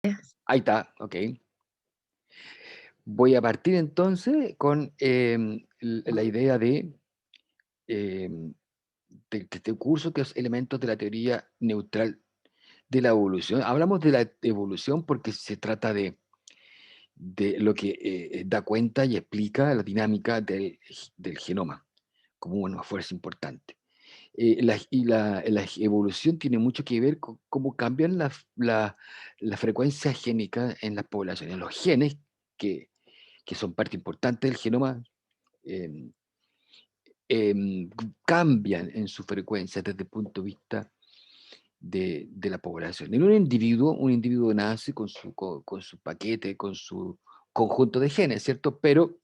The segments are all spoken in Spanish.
Ahí está, ok. Voy a partir entonces con la idea em, de este curso, que es elementos de la teoría neutral de la evolución. Hablamos de la evolución porque se trata de lo que da cuenta y explica la dinámica del genoma como una fuerza importante. La evolución tiene mucho que ver con cómo cambian la frecuencia génica en las poblaciones. Los genes, que, que son parte importante del genoma, em, cambian en su frecuencia desde el punto de vista de la población. En un individuo nace con su paquete, con su conjunto de genes, ¿cierto? Pero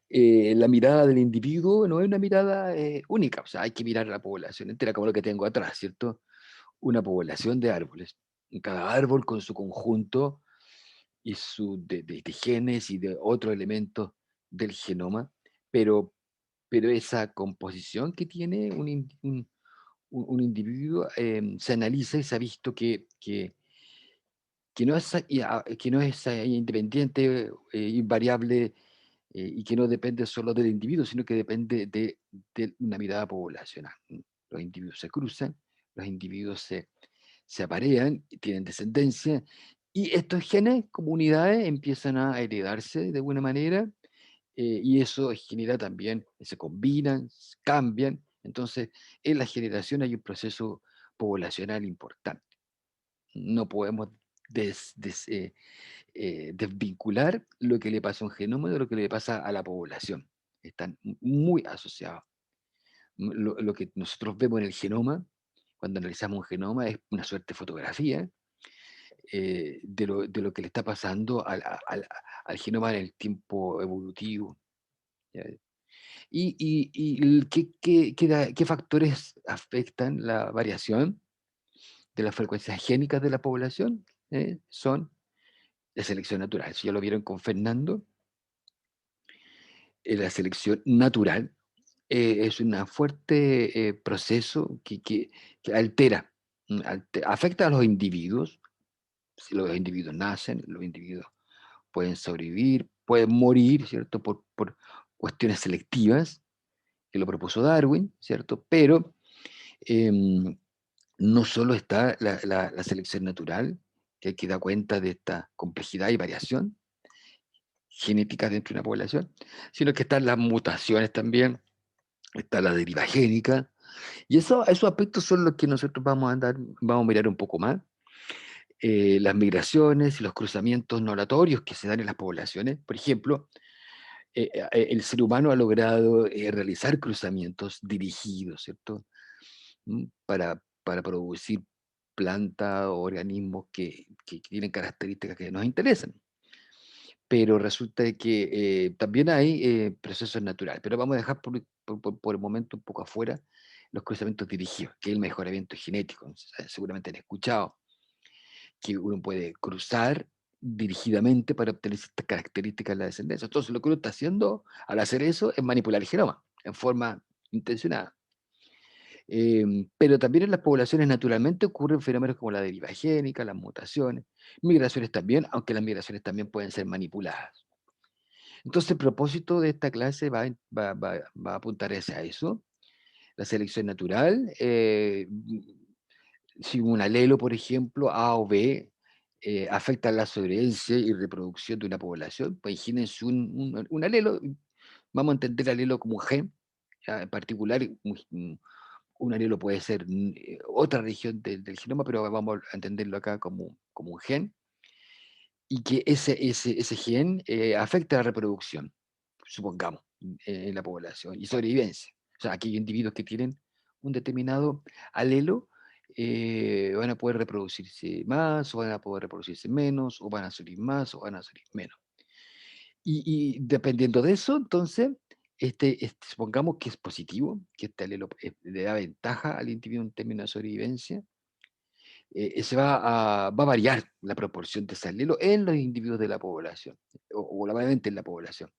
la mirada del individuo no es una mirada única, o sea, hay que mirar a la población entera, como lo que tengo atrás, ¿cierto? Una población de árboles. Cada árbol con su conjunto y de genes y de otros elementos del genoma, pero, pero esa composición que tiene un individuo se analiza y se ha visto que no es, que no es independiente, invariable, y que no depende solo del individuo, sino que depende de una mirada poblacional. Los individuos se cruzan, los individuos se aparean, tienen descendencia, y estos genes, comunidades, empiezan a heredarse de alguna manera, y eso genera también, se combinan, cambian. Entonces, en la generación hay un proceso poblacional importante. No podemos desvincular lo que le pasa a un genoma de lo que le pasa a la población. Están muy asociados. Lo que nosotros vemos en el genoma, cuando analizamos un genoma, es una suerte de fotografía de lo que le está pasando al genoma en el tiempo evolutivo. ¿Ya? ¿Qué factores afectan la variación de las frecuencias génicas de la población? Son la selección natural. Eso ya lo vieron con Fernando. La selección natural es un fuerte proceso que altera, afecta a los individuos. Si los individuos nacen, los individuos pueden sobrevivir, pueden morir, ¿cierto? Por cuestiones selectivas, que lo propuso Darwin, ¿cierto? Pero em, no solo está la selección natural, que da cuenta de esta complejidad y variación genética dentro de una población, sino que están las mutaciones también, está la deriva génica, y esos aspectos son los que nosotros vamos a mirar un poco más. Las migraciones y los cruzamientos notatorios que se dan en las poblaciones. Por ejemplo, el ser humano ha logrado realizar cruzamientos dirigidos, ¿cierto? Para producir plantas o organismos que tienen características que nos interesan. Pero resulta de que también hay procesos naturales. Pero vamos a dejar por el momento un poco afuera los cruzamientos dirigidos, que es el mejoramiento genético. Seguramente han escuchado que uno puede cruzar dirigidamente para obtener ciertas características de la descendencia. Entonces, lo que uno está haciendo al hacer eso es manipular el genoma en forma intencionada. Pero también en las poblaciones naturalmente ocurren fenómenos como la deriva génica, las mutaciones, migraciones también, aunque las migraciones también pueden ser manipuladas. Entonces, el propósito de esta clase va a apuntar hacia eso, la selección natural. Si un alelo, por ejemplo, A o B, afecta la sobrevivencia y reproducción de una población, pues imagínense un alelo, vamos a entender alelo como un gen, ya, en particular, un alelo puede ser otra región del genoma, pero vamos a entenderlo acá como un gen, y que ese gen afecta la reproducción, supongamos, en la población, y sobrevivencia. O sea, aquellos individuos que tienen un determinado alelo van a poder reproducirse más, o van a poder reproducirse menos, o van a salir más, o van a salir menos. Y dependiendo de eso, entonces, supongamos que es positivo, que este alelo le da ventaja al individuo en términos de sobrevivencia, va a variar la proporción de ese alelo en los individuos de la población, o globalmente en la población.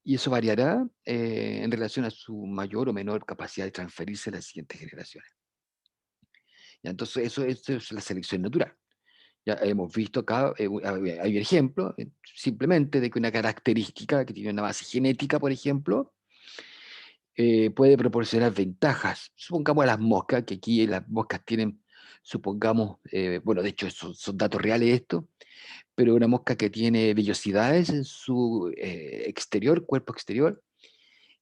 Y eso variará en relación a su mayor o menor capacidad de transferirse a las siguientes generaciones. ¿Ya? Entonces, eso es la selección natural. Ya hemos visto acá, hay un ejemplo, simplemente de que una característica que tiene una base genética, por ejemplo, puede proporcionar ventajas. Supongamos a las moscas, que aquí las moscas tienen, supongamos, bueno, de hecho son datos reales esto, pero una mosca que tiene vellosidades en su exterior, cuerpo exterior,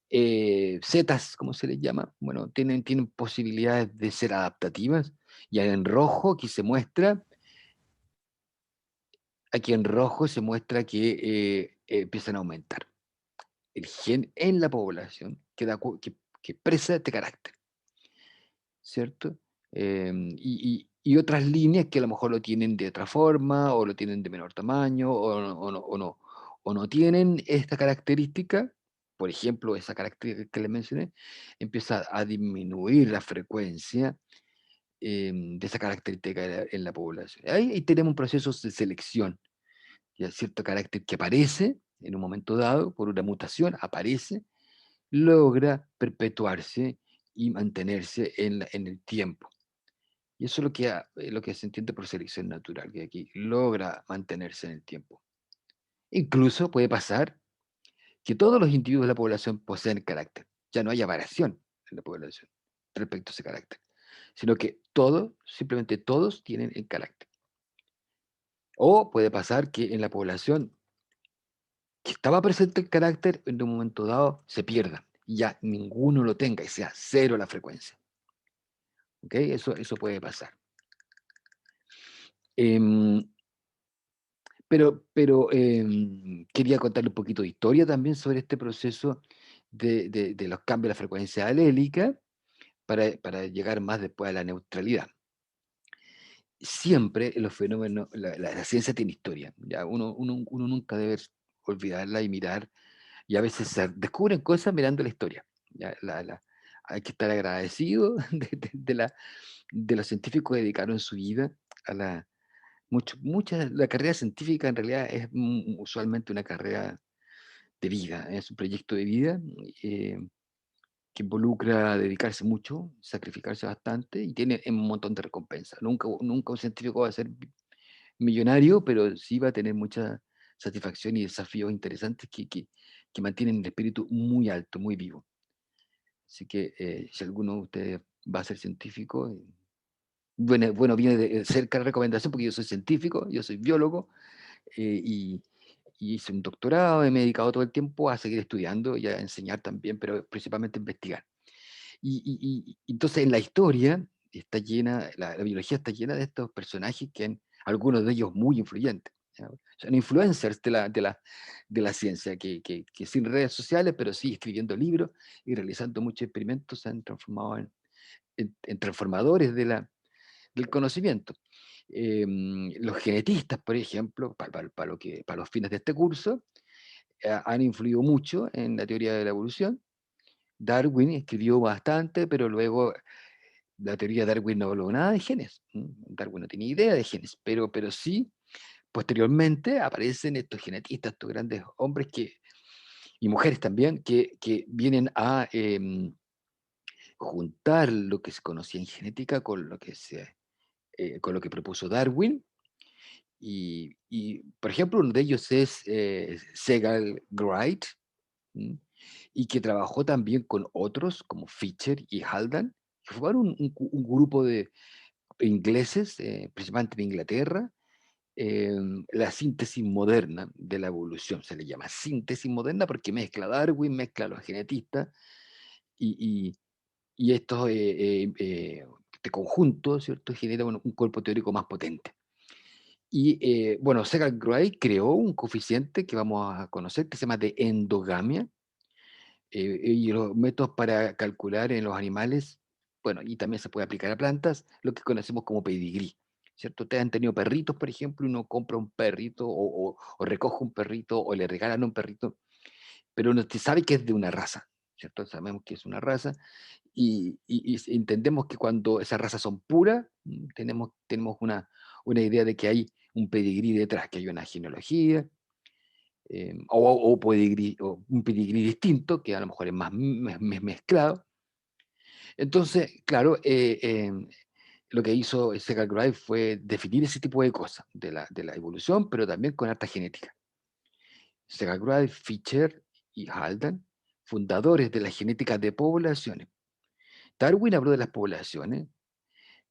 setas, ¿cómo se les llama? Bueno, tienen posibilidades de ser adaptativas. Y en rojo aquí se muestra, que empiezan a aumentar el gen en la población que expresa este carácter, ¿cierto? Y otras líneas que a lo mejor lo tienen de otra forma, o lo tienen de menor tamaño, o no tienen esta característica. Por ejemplo, esa característica que les mencioné, empieza a disminuir la frecuencia de esa característica en la población. Ahí tenemos un proceso de selección, ya cierto carácter que aparece en un momento dado por una mutación, aparece, logra perpetuarse y mantenerse en el tiempo. Y eso es lo que se entiende por selección natural, que aquí logra mantenerse en el tiempo. Incluso puede pasar que todos los individuos de la población poseen carácter. Ya no haya variación en la población respecto a ese carácter, sino que todos, simplemente todos tienen el carácter. O puede pasar que en la población que estaba presente el carácter, en un momento dado se pierda y ya ninguno lo tenga y sea cero la frecuencia. ¿Ok? Eso puede pasar. Em, pero quería contarle un poquito de historia también sobre este proceso de los cambios de la frecuencia alélica para llegar más después a la neutralidad. Siempre los fenómenos, la ciencia tiene historia. Ya uno nunca debe olvidarla y mirar, y a veces se descubren cosas mirando la historia. Ya, hay que estar agradecido de los científicos que dedicaron su vida a la carrera científica en realidad es usualmente una carrera de vida, es un proyecto de vida eh, que involucra dedicarse mucho, sacrificarse bastante y tiene un montón de recompensas. Nunca un científico va a ser millonario, pero sí va a tener mucha satisfacción y desafíos interesantes que mantienen el espíritu muy alto, muy vivo. Así que si alguno de ustedes va a ser científico, bueno, viene de cerca la recomendación porque yo soy científico, yo soy biólogo, y hice un doctorado y me he dedicado todo el tiempo a seguir estudiando y a enseñar también, pero principalmente a investigar. Y entonces en la historia está llena, la biología está llena de estos personajes algunos de ellos muy influyentes. ¿Ya? Son influencers de la ciencia, que sin redes sociales, pero sí escribiendo libros y realizando muchos experimentos, se han transformado en transformadores del conocimiento. Los genetistas, por ejemplo, para los fines de este curso, han influido mucho en la teoría de la evolución. Darwin escribió bastante, pero luego la teoría de Darwin no habló nada de genes. Darwin no tenía idea de genes, pero sí, posteriormente aparecen estos genetistas, estos grandes hombres y mujeres también, que vienen a juntar lo que se conocía en genética con lo que propuso Darwin. Por ejemplo, uno de ellos es Segal Wright, ¿m? Y que trabajó también con otros como Fisher y Haldane, que formaron un grupo de ingleses, principalmente de Inglaterra, la síntesis moderna de la evolución, se le llama síntesis moderna porque mezcla Darwin, mezcla a los genetistas y, y estos, este conjunto, ¿cierto?, genera un cuerpo teórico más potente. Bueno, Segal Wright creó un coeficiente que vamos a conocer que se llama de endogamia, y los métodos para calcular en los animales, bueno, y también se puede aplicar a plantas, lo que conocemos como pedigrí, ¿cierto? Ustedes han tenido perritos, por ejemplo, y uno compra un perrito o recoge un perrito o le regalan un perrito, pero uno sabe que es de una raza, ¿cierto? Sabemos que es una raza y entendemos que cuando esas razas son puras, tenemos una idea de que hay un pedigrí detrás, que hay una genealogía, o un pedigrí distinto, que a lo mejor es más mezclado. Entonces, claro, lo que hizo Segall Wright fue definir ese tipo de cosas, de la evolución, pero también con harta genética. Segall Wright, Fischer y Haldane, fundadores de la genética de poblaciones. Darwin habló de las poblaciones.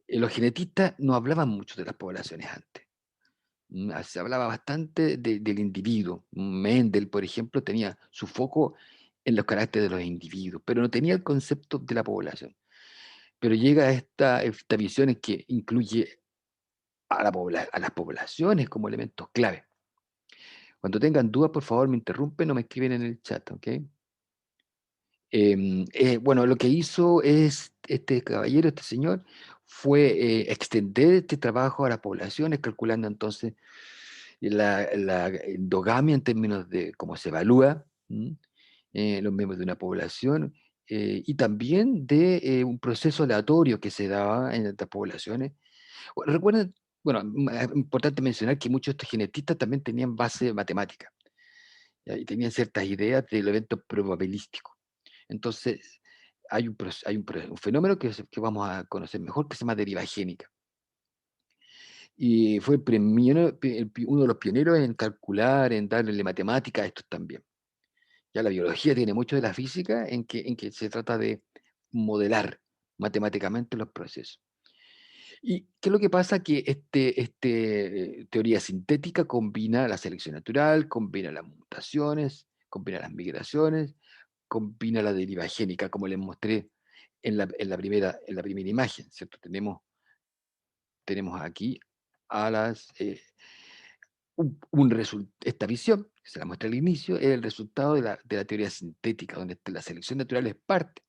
Los genetistas no hablaban mucho de las poblaciones antes. Se hablaba bastante del individuo. Mendel, por ejemplo, tenía su foco en los caracteres de los individuos, pero no tenía el concepto de la población. Pero llega esta visión en que incluye a las poblaciones como elementos clave. Cuando tengan dudas, por favor, me interrumpen o me escriben en el chat, ¿ok? Bueno, lo que hizo este caballero, este señor, fue extender este trabajo a las poblaciones, calculando entonces la endogamia en términos de cómo se evalúa los miembros de una población, y también de un proceso aleatorio que se daba en estas poblaciones. Recuerden, bueno, es importante mencionar que muchos de estos genetistas también tenían base matemática, ¿ya? Y tenían ciertas ideas del evento probabilístico. Entonces, hay un fenómeno que vamos a conocer mejor que se llama deriva génica. Y fue uno de los pioneros en calcular, en darle matemática a estos también. Ya la biología tiene mucho de la física en que se trata de modelar matemáticamente los procesos. ¿Y qué es lo que pasa? Que teoría sintética combina la selección natural, combina las mutaciones, combina las migraciones, combina la deriva génica, como les mostré en la primera imagen, ¿cierto? Tenemos aquí a esta visión, que se la muestra al inicio, es el resultado de la teoría sintética, donde la selección natural es parte.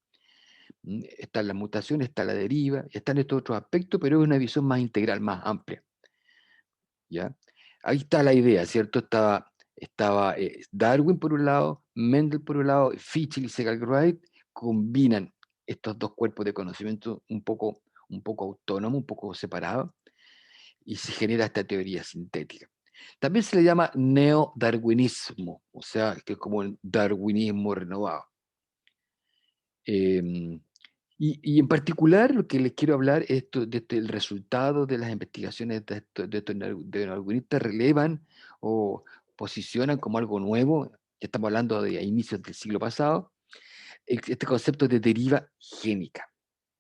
Están las mutaciones, está la deriva, están estos otros aspectos, pero es una visión más integral, más amplia. ¿Ya? Ahí está la idea, ¿cierto? Estaba Darwin por un lado, Mendel por un lado, Fichte y Segall Wright combinan estos dos cuerpos de conocimiento un poco autónomos, un poco separados, y se genera esta teoría sintética. También se le llama neodarwinismo, o sea, que es como el darwinismo renovado. Eh, y en particular lo que les quiero hablar es el resultado de las investigaciones de neodarwinistas relevan o posicionan como algo nuevo, ya estamos hablando de a inicios del siglo pasado, este concepto de deriva génica,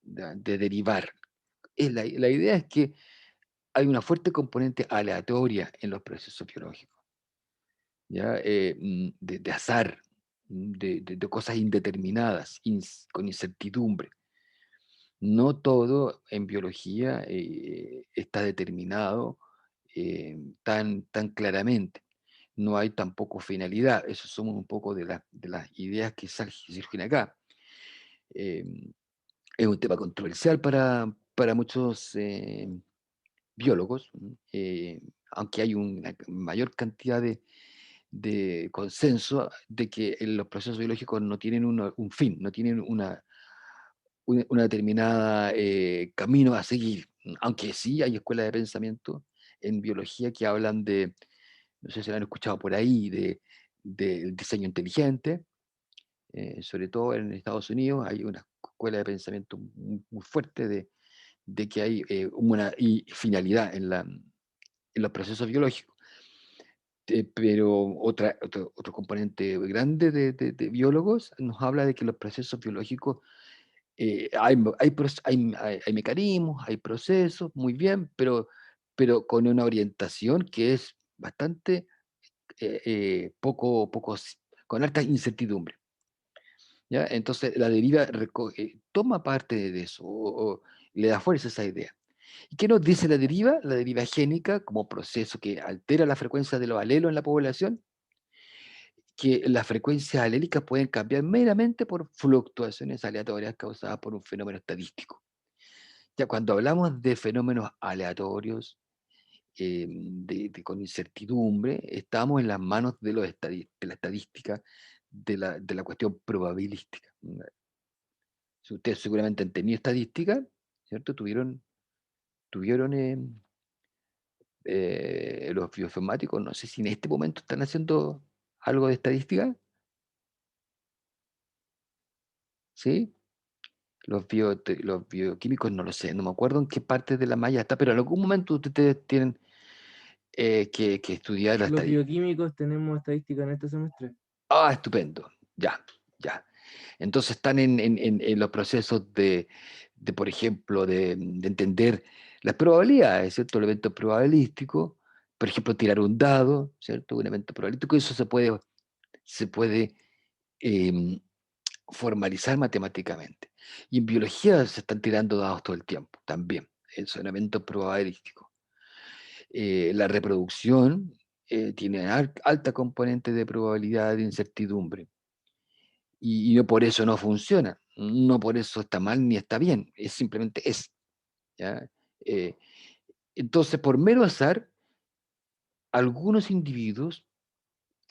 de derivar. La idea es que hay una fuerte componente aleatoria en los procesos biológicos, ¿ya? De azar, de cosas indeterminadas, con incertidumbre. No todo en biología está determinado tan claramente. No hay tampoco finalidad. Eso somos un poco de las ideas que surgen acá. Eh, es un tema controversial para muchos biólogos, aunque hay una mayor cantidad de consenso de que los procesos biológicos no tienen un fin, no tienen una determinada camino a seguir, aunque sí hay escuelas de pensamiento en biología que hablan no sé si lo han escuchado por ahí, del diseño inteligente, sobre todo en Estados Unidos hay una escuela de pensamiento muy fuerte de que hay una finalidad en los procesos biológicos. Pero otro componente grande de biólogos nos habla de que los procesos biológicos hay mecanismos, hay procesos, muy bien, pero con una orientación que es bastante con alta incertidumbre. ¿Ya? Entonces la deriva toma parte de eso o le da fuerza a esa idea. ¿Y qué nos dice la deriva? La deriva génica, como proceso que altera la frecuencia de los alelos en la población, que las frecuencias alélicas pueden cambiar meramente por fluctuaciones aleatorias causadas por un fenómeno estadístico. Ya cuando hablamos de fenómenos aleatorios, con incertidumbre, estamos en las manos de la estadística, de la cuestión probabilística. Si ustedes seguramente han tenido estadística, ¿cierto? Tuvieron los bioinformáticos, no sé si en este momento están haciendo algo de estadística, ¿sí? Los bioquímicos no lo sé, no me acuerdo en qué parte de la malla está, pero en algún momento ustedes tienen que estudiar la Los estadística. bioquímicos tenemos estadística en este semestre. Ah, estupendo. Ya, ya. Entonces están en los procesos por ejemplo, de entender las probabilidades, ¿cierto? El evento probabilístico, por ejemplo, tirar un dado, ¿cierto? Un evento probabilístico, eso se puede em, formalizar matemáticamente. Y en biología se están tirando dados todo el tiempo, también. Es un evento probabilístico. La reproducción tiene alta componente de probabilidad de incertidumbre. Y no por eso no funciona, no por eso está mal ni está bien, es simplemente es. ¿Ya? Eh, entonces, por mero azar, algunos individuos,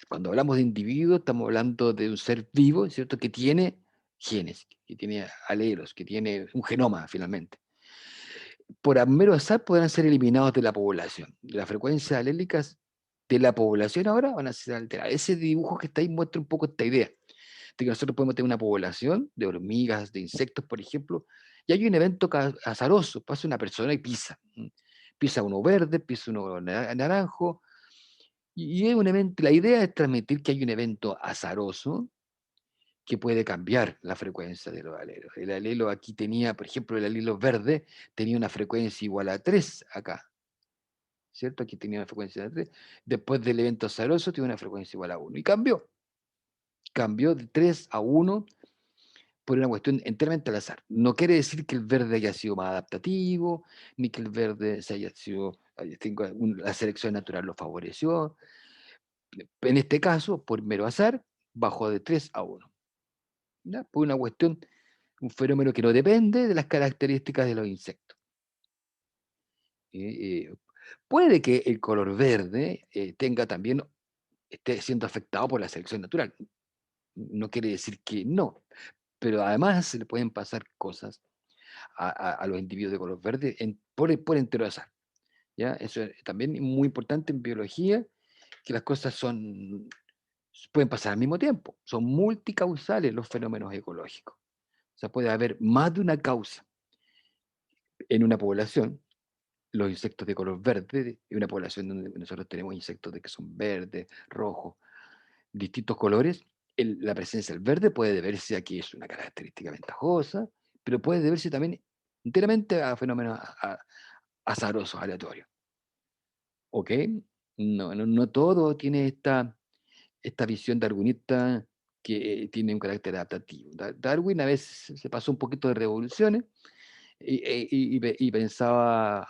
cuando hablamos de individuos, estamos hablando de un ser vivo, ¿cierto? Que tiene genes, que tiene alelos, que tiene un genoma finalmente. Por mero azar podrán ser eliminados de la población. Las frecuencias alélicas de la población ahora van a ser alteradas. Ese dibujo que está ahí muestra un poco esta idea de que nosotros podemos tener una población de hormigas, de insectos, por ejemplo, y hay un evento azaroso, pasa una persona y pisa. Pisa uno verde, pisa uno naranjo, y es un evento, la idea es transmitir que hay un evento azaroso que puede cambiar la frecuencia de los alelos. El alelo aquí tenía, por ejemplo, el alelo verde tenía una frecuencia igual a 3 acá, ¿cierto? Aquí tenía una frecuencia de 3. Después del evento azaroso tiene una frecuencia igual a 1. Y cambió de 3 a 1 por una cuestión enteramente al azar. No quiere decir que el verde haya sido más adaptativo, ni que el verde se haya sido, la selección natural lo favoreció. En este caso, por mero azar, bajó de 3 a 1. ¿Ya? Por una cuestión, un fenómeno que no depende de las características de los insectos. Eh, eh, Puede que el color verde tenga también, esté siendo afectado por la selección natural. No quiere decir que no, pero además se le pueden pasar cosas a los individuos de color verde por entero azar. ¿Ya? Eso es también muy importante en biología, que las cosas pueden pasar al mismo tiempo, son multicausales los fenómenos ecológicos. O sea, puede haber más de una causa en una población, los insectos de color verde, en una población donde nosotros tenemos insectos de que son verdes, rojos, distintos colores, la presencia del verde puede deberse a que es una característica ventajosa, pero puede deberse también enteramente a fenómenos azarosos, aleatorios. ¿Ok? No todo tiene esta visión darwinista que tiene un carácter adaptativo. Darwin a veces se pasó un poquito de revoluciones y pensaba,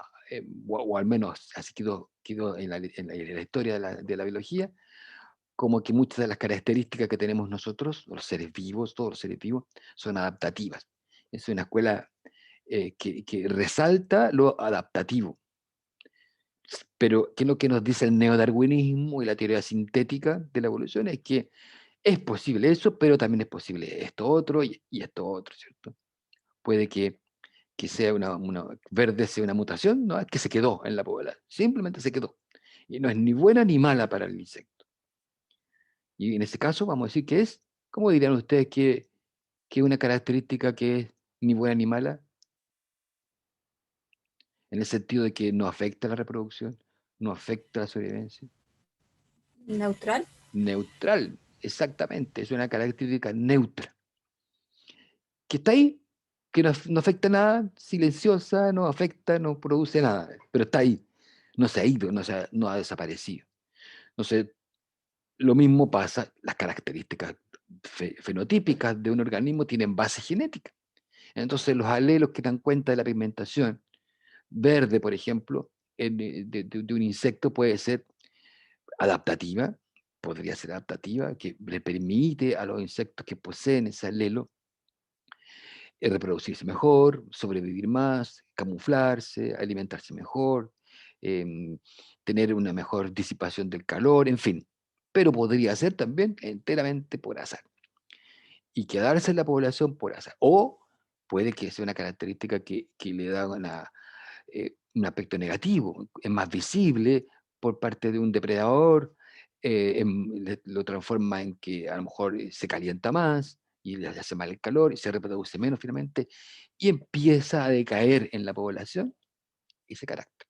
o al menos así quedó en la historia de la biología, como que muchas de las características que tenemos nosotros, los seres vivos, todos los seres vivos, son adaptativas. Es una escuela que resalta lo adaptativo. Pero, ¿qué es lo que nos dice el neodarwinismo y la teoría sintética de la evolución? Es que es posible eso, pero también es posible esto otro y esto otro, ¿cierto? Puede que sea verde sea una mutación, no es que se quedó en la población, simplemente se quedó. Y no es ni buena ni mala para el insecto. Y en ese caso vamos a decir que es, ¿cómo dirían ustedes que una característica que es ni buena ni mala? En el sentido de que no afecta la reproducción, no afecta la sobrevivencia. Neutral. Neutral, exactamente, es una característica neutra, que está ahí, que no afecta nada, silenciosa, no afecta, no produce nada, pero está ahí, no se ha ido, no ha desaparecido. Entonces, lo mismo pasa, las características fenotípicas de un organismo tienen base genética. Entonces, los alelos que dan cuenta de la pigmentación verde, por ejemplo, de un insecto puede ser adaptativa, podría ser adaptativa, que le permite a los insectos que poseen ese alelo reproducirse mejor, sobrevivir más, camuflarse, alimentarse mejor, em, tener una mejor disipación del calor, en fin. Pero podría ser también enteramente por azar y quedarse en la población por azar. O puede que sea una característica que le da un aspecto negativo, es más visible por parte de un depredador, lo transforma en que a lo mejor se calienta más y le hace mal el calor, y se reproduce menos finalmente, y empieza a decaer en la población ese carácter.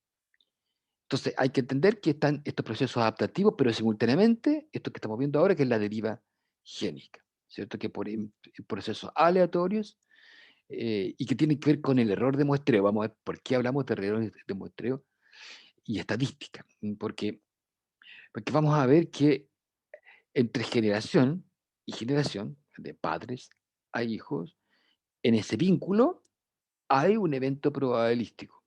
Entonces hay que entender que están estos procesos adaptativos, pero simultáneamente, esto que estamos viendo ahora, que es la deriva génica, ¿cierto? Que por procesos aleatorios y que tienen que ver con el error de muestreo. Vamos a ver por qué hablamos de errores de muestreo y estadística. Porque vamos a ver que entre generación y generación, de padres a hijos, en ese vínculo hay un evento probabilístico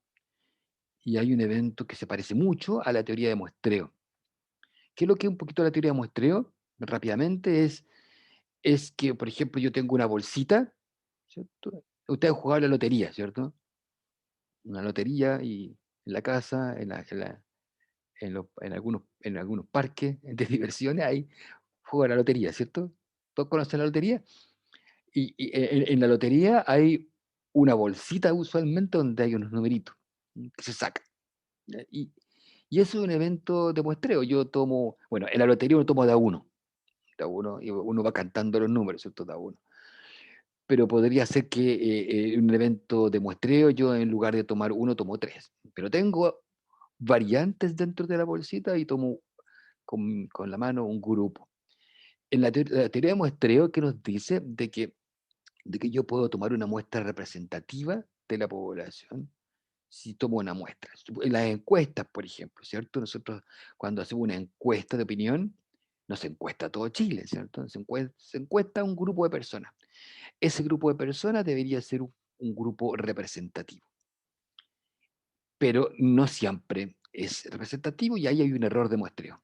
y hay un evento que se parece mucho a la teoría de muestreo. ¿Qué es lo que es un poquito la teoría de muestreo? Rápidamente es que, por ejemplo, yo tengo una bolsita, ¿cierto? Ustedes han jugado a la lotería, ¿cierto? Una lotería y en la casa, en algunos parques de diversiones, hay juego a la lotería, ¿cierto? ¿Todos conocen la lotería? Y en la lotería hay una bolsita usualmente donde hay unos numeritos que se sacan. ¿Ya? Y eso es un evento de muestreo. Yo tomo, bueno, en la lotería uno toma da uno, y uno va cantando los números, ¿cierto? Da uno. Pero podría ser que en un evento de muestreo yo en lugar de tomar uno tomo tres. Pero tengo variantes dentro de la bolsita y tomo con la mano un grupo. En la teoría de muestreo que nos dice de que yo puedo tomar una muestra representativa de la población si tomo una muestra. En las encuestas, por ejemplo, ¿cierto? Nosotros cuando hacemos una encuesta de opinión, no se encuesta a todo Chile, ¿cierto? Se encuesta a un grupo de personas. Ese grupo de personas debería ser un grupo representativo, pero no siempre es representativo y ahí hay un error de muestreo.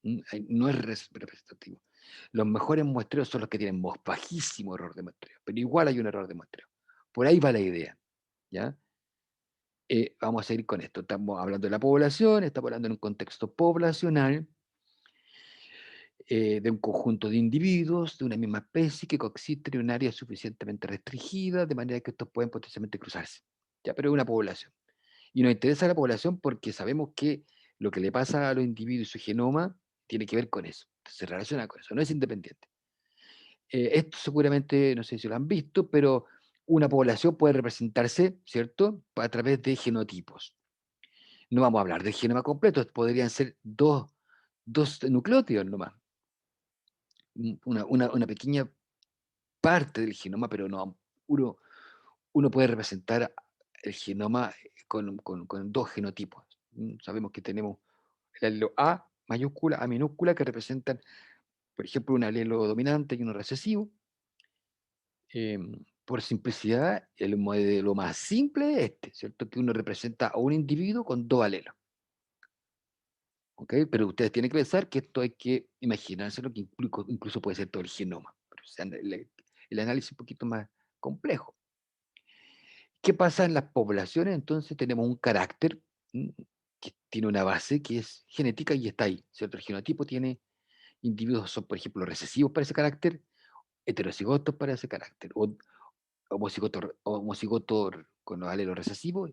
No es representativo. Los mejores muestreos son los que tienen bajísimo error de muestreo, pero igual hay un error de muestreo. Por ahí va la idea, ¿ya? Vamos a seguir con esto. Estamos hablando de la población, estamos hablando en un contexto poblacional, de un conjunto de individuos de una misma especie que coexisten en un área suficientemente restringida, de manera que estos pueden potencialmente cruzarse. ¿Ya? Pero es una población. Y nos interesa la población porque sabemos que lo que le pasa a los individuos y su genoma tiene que ver con eso, se relaciona con eso, no es independiente. Esto seguramente, no sé si lo han visto, pero una población puede representarse, ¿cierto?, a través de genotipos. No vamos a hablar del genoma completo, podrían ser dos nucleótidos nomás, una pequeña parte del genoma, pero no, uno puede representar el genoma con dos genotipos. Sabemos que tenemos el alelo A mayúscula, A minúscula, que representan, por ejemplo, un alelo dominante y uno recesivo. Por simplicidad, el modelo más simple es este, ¿cierto? Que uno representa a un individuo con dos alelos. ¿Ok? Pero ustedes tienen que pensar que esto hay que imaginárselo, que incluso puede ser todo el genoma. Pero, o sea, el análisis es un poquito más complejo. ¿Qué pasa en las poblaciones? Entonces tenemos un carácter que tiene una base que es genética y está ahí, ¿cierto? El genotipo tiene individuos, son, por ejemplo, recesivos para ese carácter, heterocigotos para ese carácter, o homocigoto con los alelos recesivos,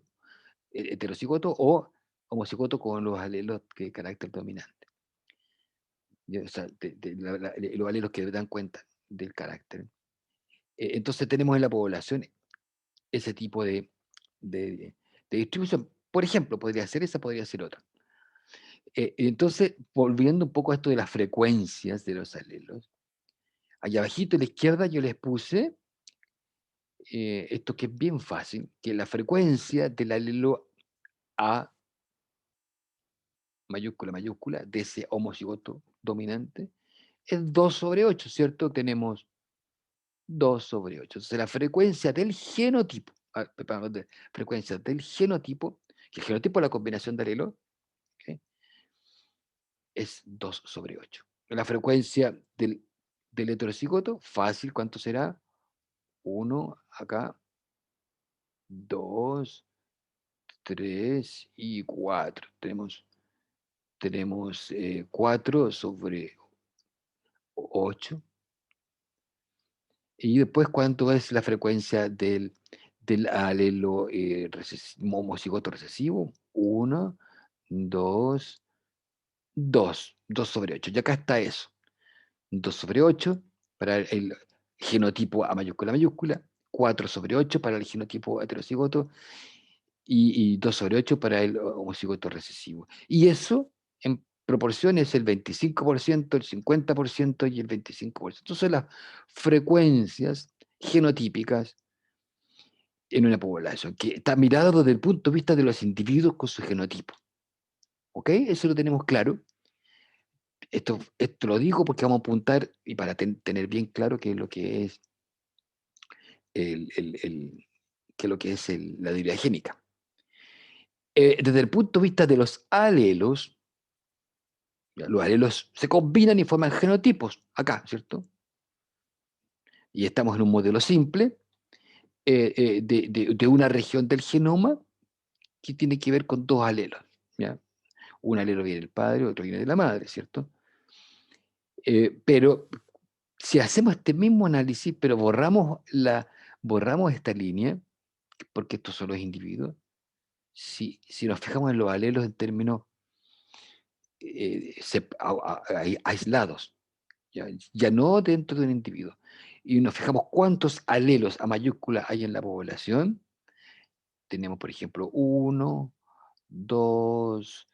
heterocigoto, o homocigoto con los alelos de carácter dominante. O sea, los alelos que dan cuenta del carácter. Entonces tenemos en la población ese tipo de distribución. Por ejemplo, podría ser esa, podría ser otra. Entonces, volviendo un poco a esto de las frecuencias de los alelos, allá abajito a la izquierda yo les puse esto que es bien fácil, que la frecuencia del alelo A mayúscula, mayúscula, de ese homocigoto dominante, es 2 sobre 8, ¿cierto? Tenemos 2 sobre 8. Entonces la frecuencia del genotipo, perdón, frecuencia del genotipo, que el genotipo es la combinación de alelos, ¿ok?, es 2 sobre 8. La frecuencia del heterocigoto, fácil, ¿cuánto será? 1 acá, 2, 3 y 4. Tenemos 4 sobre 8. Y después, ¿cuánto es la frecuencia del alelo homocigoto recesivo? 1, 2, 2 sobre 8. Y acá está eso. 2 sobre 8 para genotipo A mayúscula, 4/8 para el genotipo heterocigoto y 2/8 para el homocigoto recesivo. Y eso en proporción es el 25%, el 50% y el 25%. Entonces son las frecuencias genotípicas en una población, que está mirado desde el punto de vista de los individuos con su genotipo. ¿Ok? Eso lo tenemos claro. Esto lo digo porque vamos a apuntar, y para tener bien claro qué es lo que es la deriva génica. Desde el punto de vista de los alelos, ya, los alelos se combinan y forman genotipos, acá, ¿cierto? Y estamos en un modelo simple de una región del genoma que tiene que ver con dos alelos, ¿ya? Un alelo viene del padre, otro viene de la madre, ¿cierto? Pero si hacemos este mismo análisis, pero borramos esta línea, porque estos son los individuos, si nos fijamos en los alelos en términos aislados, ya no dentro de un individuo, y nos fijamos cuántos alelos a mayúscula hay en la población, tenemos, por ejemplo, 1, 2,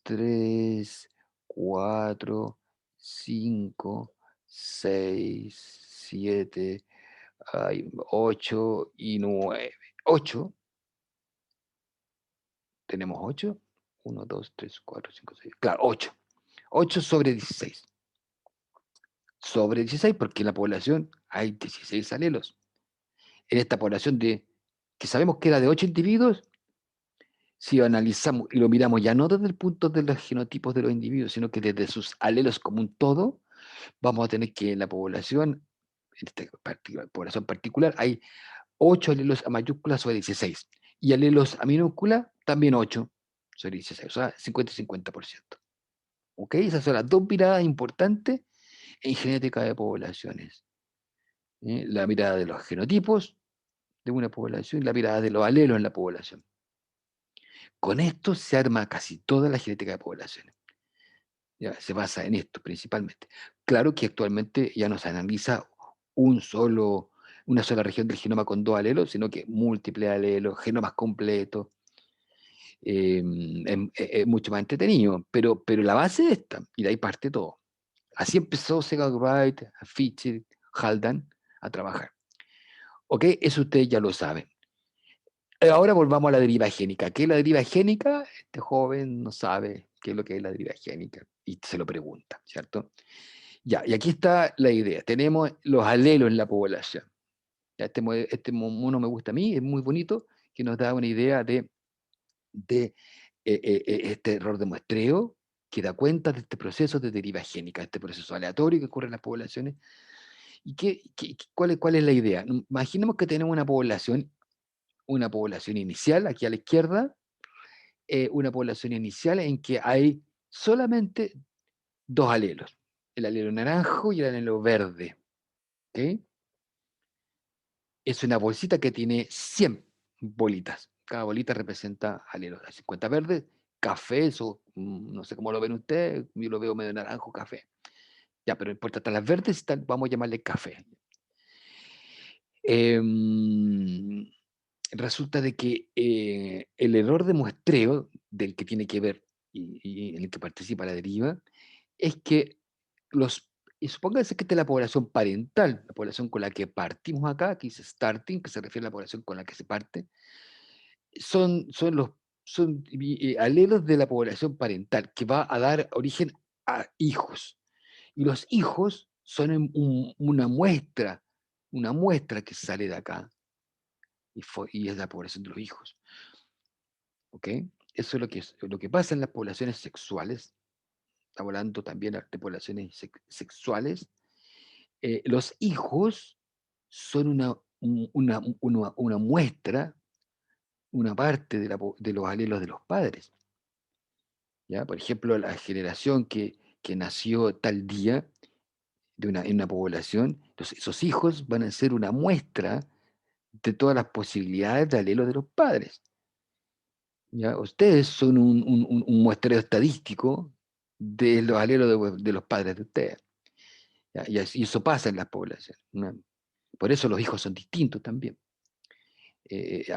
3, 4, 5, 6, 7, 8 y 9. 8, tenemos 8. 1, 2, 3, 4, 5, 6. Claro, 8. 8 sobre 16. Sobre 16 porque en la población hay 16 alelos. En esta población que sabemos que era de 8 individuos, si lo analizamos y lo miramos ya no desde el punto de los genotipos de los individuos, sino que desde sus alelos como un todo, vamos a tener que en la población, en esta población particular, hay 8 alelos a mayúscula sobre 16. Y alelos a minúscula, también 8 sobre 16, o sea, 50 y 50%. ¿Ok? Esas son las dos miradas importantes en genética de poblaciones. La mirada de los genotipos de una población y la mirada de los alelos en la población. Con esto se arma casi toda la genética de poblaciones. Ya, se basa en esto principalmente. Claro que actualmente ya no se analiza una sola región del genoma con dos alelos, sino que múltiples alelos, genomas completos. Es mucho más entretenido, pero la base es esta, y de ahí parte todo. Así empezó Segall Wright, Fischer, Haldane a trabajar. ¿Ok? Eso ustedes ya lo saben. Ahora volvamos a la deriva génica. ¿Qué es la deriva génica? Este joven no sabe qué es lo que es la deriva génica y se lo pregunta, ¿cierto? Ya, y aquí está la idea. Tenemos los alelos en la población. Ya, este mono me gusta a mí, es muy bonito, que nos da una idea de este error de muestreo que da cuenta de este proceso de deriva génica, este proceso aleatorio que ocurre en las poblaciones. ¿Y cuál es la idea? Imaginemos que tenemos una población inicial, aquí a la izquierda, una población inicial en que hay solamente dos alelos, el alelo naranjo y el alelo verde. ¿Ok? Es una bolsita que tiene 100 bolitas. Cada bolita representa alelos. 50 verdes, café, eso no sé cómo lo ven ustedes, yo lo veo medio naranjo, café. Ya, pero no importa, están las verdes, vamos a llamarle café. Resulta de que el error de muestreo del que tiene que ver y en el que participa la deriva es que y supóngase que esta es la población parental, la población con la que partimos acá, que dice starting, que se refiere a la población con la que se parte, son alelos de la población parental, que va a dar origen a hijos. Y los hijos son una muestra que sale de acá, y es la población de los hijos. ¿Ok? Eso es lo que pasa en las poblaciones sexuales. Estamos hablando también de poblaciones sexuales. Los hijos son una muestra, una parte de los alelos de los padres. ¿Ya? Por ejemplo, la generación que nació tal día en una población, esos hijos van a ser una muestra de todas las posibilidades de alelos de los padres. ¿Ya? Ustedes son un muestreo estadístico de los alelos de los padres de ustedes. ¿Ya? Y eso pasa en las poblaciones, ¿no? Por eso los hijos son distintos también. Los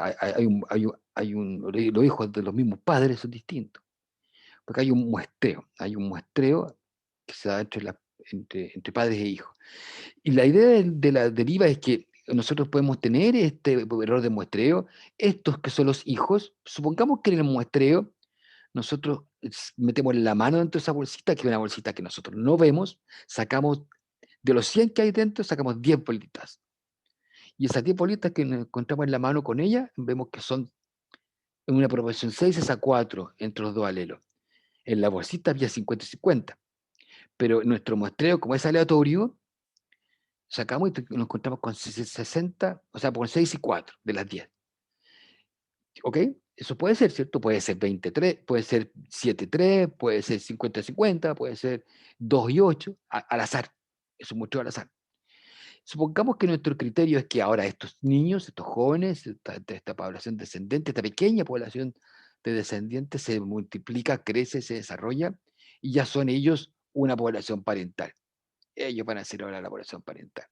hijos de los mismos padres son distintos, porque hay un muestreo que se da entre padres e hijos. Y la idea de la deriva es que nosotros podemos tener este error de muestreo, estos que son los hijos, supongamos que en el muestreo nosotros metemos la mano dentro de esa bolsita, que es una bolsita que nosotros no vemos, sacamos, de los 100 que hay dentro, sacamos 10 bolitas. Y esas 10 bolitas que nos encontramos en la mano con ella, vemos que son en una proporción 6:4 entre los dos alelos. En la bolsita había 50-50, pero nuestro muestreo, como es aleatorio, sacamos y nos encontramos con 60, o sea, con 6:4 de las 10. ¿Ok? Eso puede ser, ¿cierto? Puede ser 23, puede ser 7:3, puede ser 50-50, puede ser 2:8, al azar. Es un muestreo al azar. Supongamos que nuestro criterio es que ahora estos niños, estos jóvenes, esta población descendente, esta pequeña población de descendientes se multiplica, crece, se desarrolla y ya son ellos una población parental. Ellos van a ser ahora la población parental.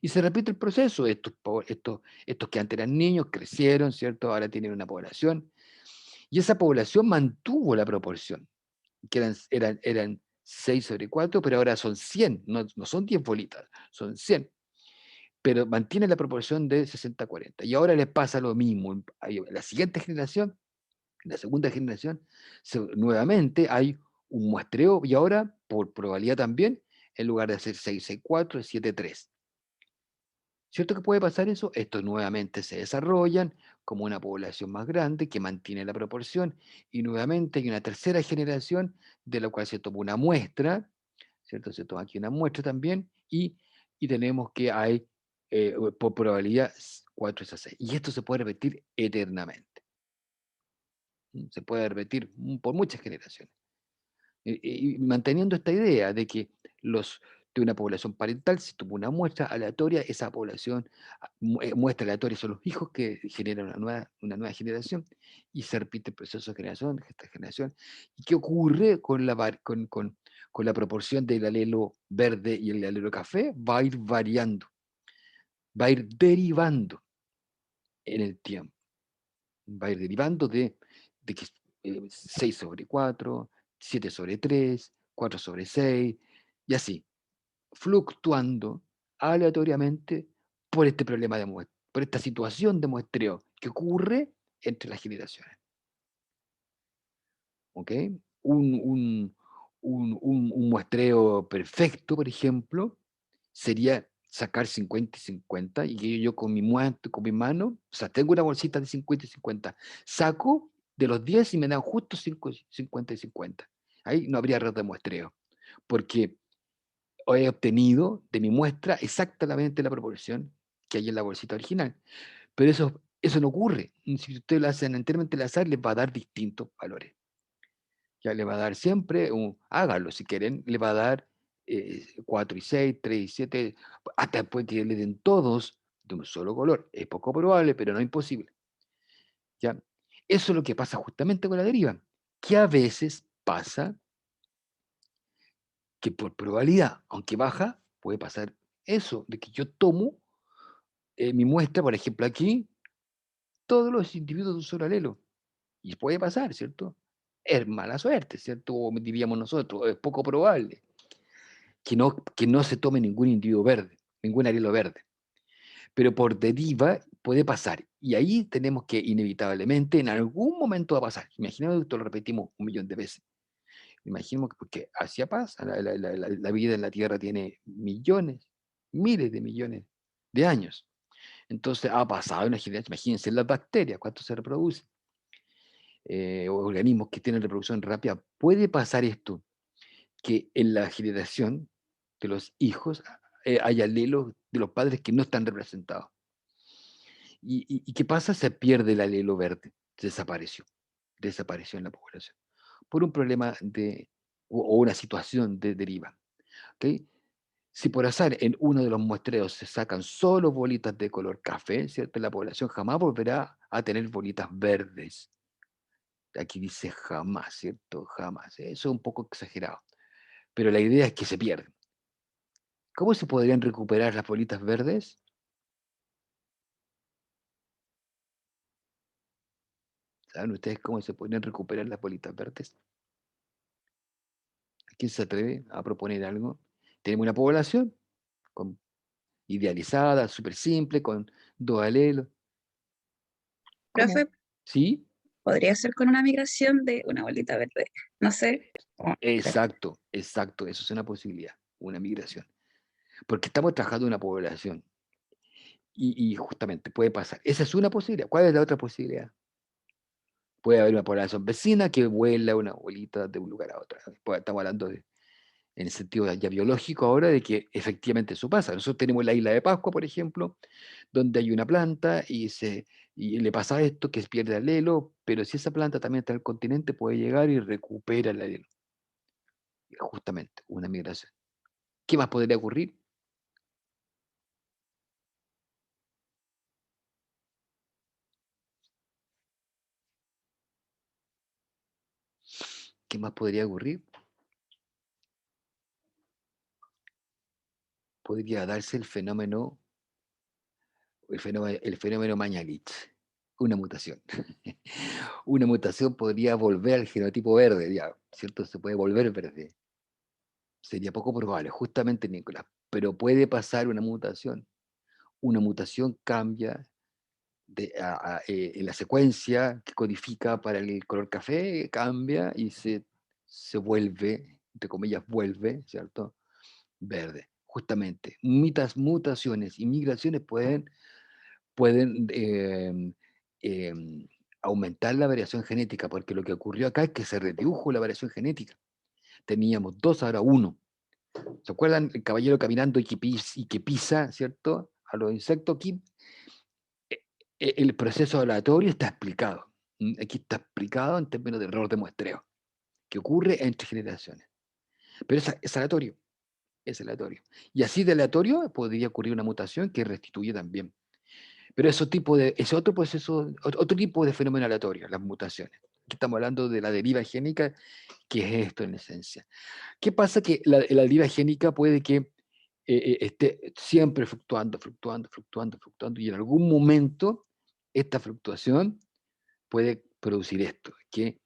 Y se repite el proceso. Estos que antes eran niños crecieron, ¿cierto? Ahora tienen una población. Y esa población mantuvo la proporción, que eran 6/4, pero ahora son 100, no son 10 bolitas, son 100. Pero mantiene la proporción de 60-40. Y ahora les pasa lo mismo. La siguiente generación, la segunda generación, nuevamente hay un muestreo y ahora, por probabilidad también, en lugar de hacer 6/4, es 7/3. ¿Cierto que puede pasar eso? Estos nuevamente se desarrollan como una población más grande que mantiene la proporción y nuevamente hay una tercera generación de la cual se toma una muestra, ¿cierto? Se toma aquí una muestra también y tenemos que hay por probabilidad 4:6. Y esto se puede repetir eternamente. Se puede repetir por muchas generaciones. Y manteniendo esta idea de que de una población parental, si tuvo una muestra aleatoria, esa población, muestra aleatoria son los hijos que generan una nueva generación, y se repite el proceso de generación, esta generación. ¿Y qué ocurre con la proporción del alelo verde y el alelo café? Va a ir variando, va a ir derivando en el tiempo, va a ir derivando de que 6/4, 7/3, 4/6, y así, fluctuando aleatoriamente por este problema de muestreo, por esta situación de muestreo que ocurre entre las generaciones. ¿Ok? Un, un, un muestreo perfecto, por ejemplo, sería sacar 50-50 y que yo con con mi mano, o sea, tengo una bolsita de 50-50, saco de los 10 y me dan justo 50-50. Ahí no habría error de muestreo, porque he obtenido de mi muestra exactamente la proporción que hay en la bolsita original. Pero eso no ocurre. Si usted lo hace enteramente al azar, les va a dar distintos valores. Ya le va a dar siempre, hágalo si quieren, le va a dar 4/6, 3/7, hasta después que le den todos de un solo color. Es poco probable, pero no imposible. ¿Ya? Eso es lo que pasa justamente con la deriva, que a veces pasa que por probabilidad, aunque baja, puede pasar eso, de que yo tomo mi muestra, por ejemplo, aquí, todos los individuos de un solo alelo. Y puede pasar, ¿cierto? Es mala suerte, ¿cierto? O diríamos nosotros, es poco probable que no se tome ningún individuo verde, ningún alelo verde. Pero por deriva puede pasar. Y ahí tenemos que, inevitablemente, en algún momento va a pasar. Imaginemos que esto lo repetimos 1.000.000 de veces. Imaginemos que, porque así pasa, la vida en la Tierra tiene millones, miles de millones de años. Entonces ha pasado una generación, imagínense las bacterias, cuánto se reproducen, organismos que tienen reproducción rápida. Puede pasar esto, que en la generación de los hijos hay alelos de los padres que no están representados. ¿Y qué pasa? Se pierde el alelo verde, desapareció en la población, por un problema o una situación de deriva. ¿Ok? Si por azar en uno de los muestreos se sacan solo bolitas de color café, ¿cierto? La población jamás volverá a tener bolitas verdes. Aquí dice jamás, ¿cierto? Jamás. Eso es un poco exagerado. Pero la idea es que se pierden. ¿Cómo se podrían recuperar las bolitas verdes? ¿Saben ustedes cómo se pueden recuperar las bolitas verdes? ¿Quién se atreve a proponer algo? Tenemos una población idealizada, súper simple, con dos alelos. ¿Cómo? Profe, ¿Sí? podría ser con una migración de una bolita verde. No sé. Exacto, exacto. Eso es una posibilidad, una migración. Porque estamos trabajando en una población. Y justamente puede pasar. Esa es una posibilidad. ¿Cuál es la otra posibilidad? Puede haber una población vecina que vuela una bolita de un lugar a otro. Estamos hablando en el sentido ya biológico ahora de que efectivamente eso pasa. Nosotros tenemos la isla de Pascua, por ejemplo, donde hay una planta y le pasa esto, que pierde el alelo, pero si esa planta también está en el continente, puede llegar y recupera el alelo. Justamente, una migración. ¿Qué más podría ocurrir? ¿Qué más podría ocurrir? Podría darse el fenómeno Mañalich, una mutación. Una mutación podría volver al genotipo verde, ya, ¿cierto? Se puede volver verde. Sería poco probable, justamente, Nicolás, pero puede pasar una mutación. Una mutación cambia en la secuencia que codifica para el color café, cambia y se vuelve, entre comillas, vuelve, ¿cierto? Verde. Justamente, mutaciones y migraciones pueden aumentar la variación genética, porque lo que ocurrió acá es que se redujo la variación genética. Teníamos dos, ahora uno. ¿Se acuerdan el caballero caminando y que pisa, ¿cierto? A los insectos aquí. El proceso aleatorio está explicado. Aquí está explicado en términos de error de muestreo, que ocurre entre generaciones. Pero es aleatorio, es aleatorio. Y así de aleatorio podría ocurrir una mutación que restituye también. Pero es otro proceso, otro tipo de fenómeno aleatorio, las mutaciones. Aquí estamos hablando de la deriva génica, que es esto en esencia. ¿Qué pasa? Que la deriva génica puede que esté siempre fluctuando, fluctuando, fluctuando, fluctuando, y en algún momento esta fluctuación puede producir esto, que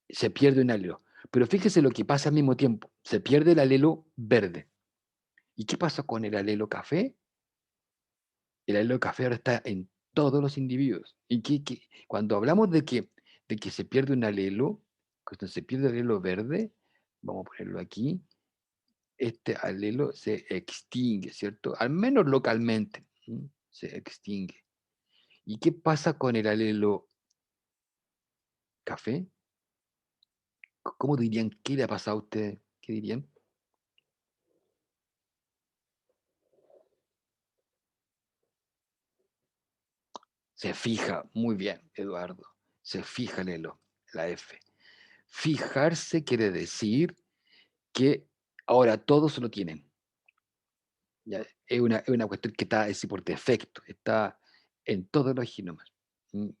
se pierde un alelo. Pero fíjese lo que pasa al mismo tiempo, se pierde el alelo verde. ¿Y qué pasa con el alelo café? El alelo café ahora está en todos los individuos. Y cuando hablamos de que se pierde un alelo, cuando se pierde el alelo verde, vamos a ponerlo aquí, este alelo se extingue, ¿cierto? Al menos localmente, se extingue. ¿Y qué pasa con el alelo café? ¿Cómo dirían? ¿Qué le ha pasado a usted? ¿Qué dirían? Se fija, muy bien, Eduardo. Se fija el elo, la F. Fijarse quiere decir que ahora todos lo tienen. ¿Ya? Es una cuestión que está así por defecto, está en todos los genomas,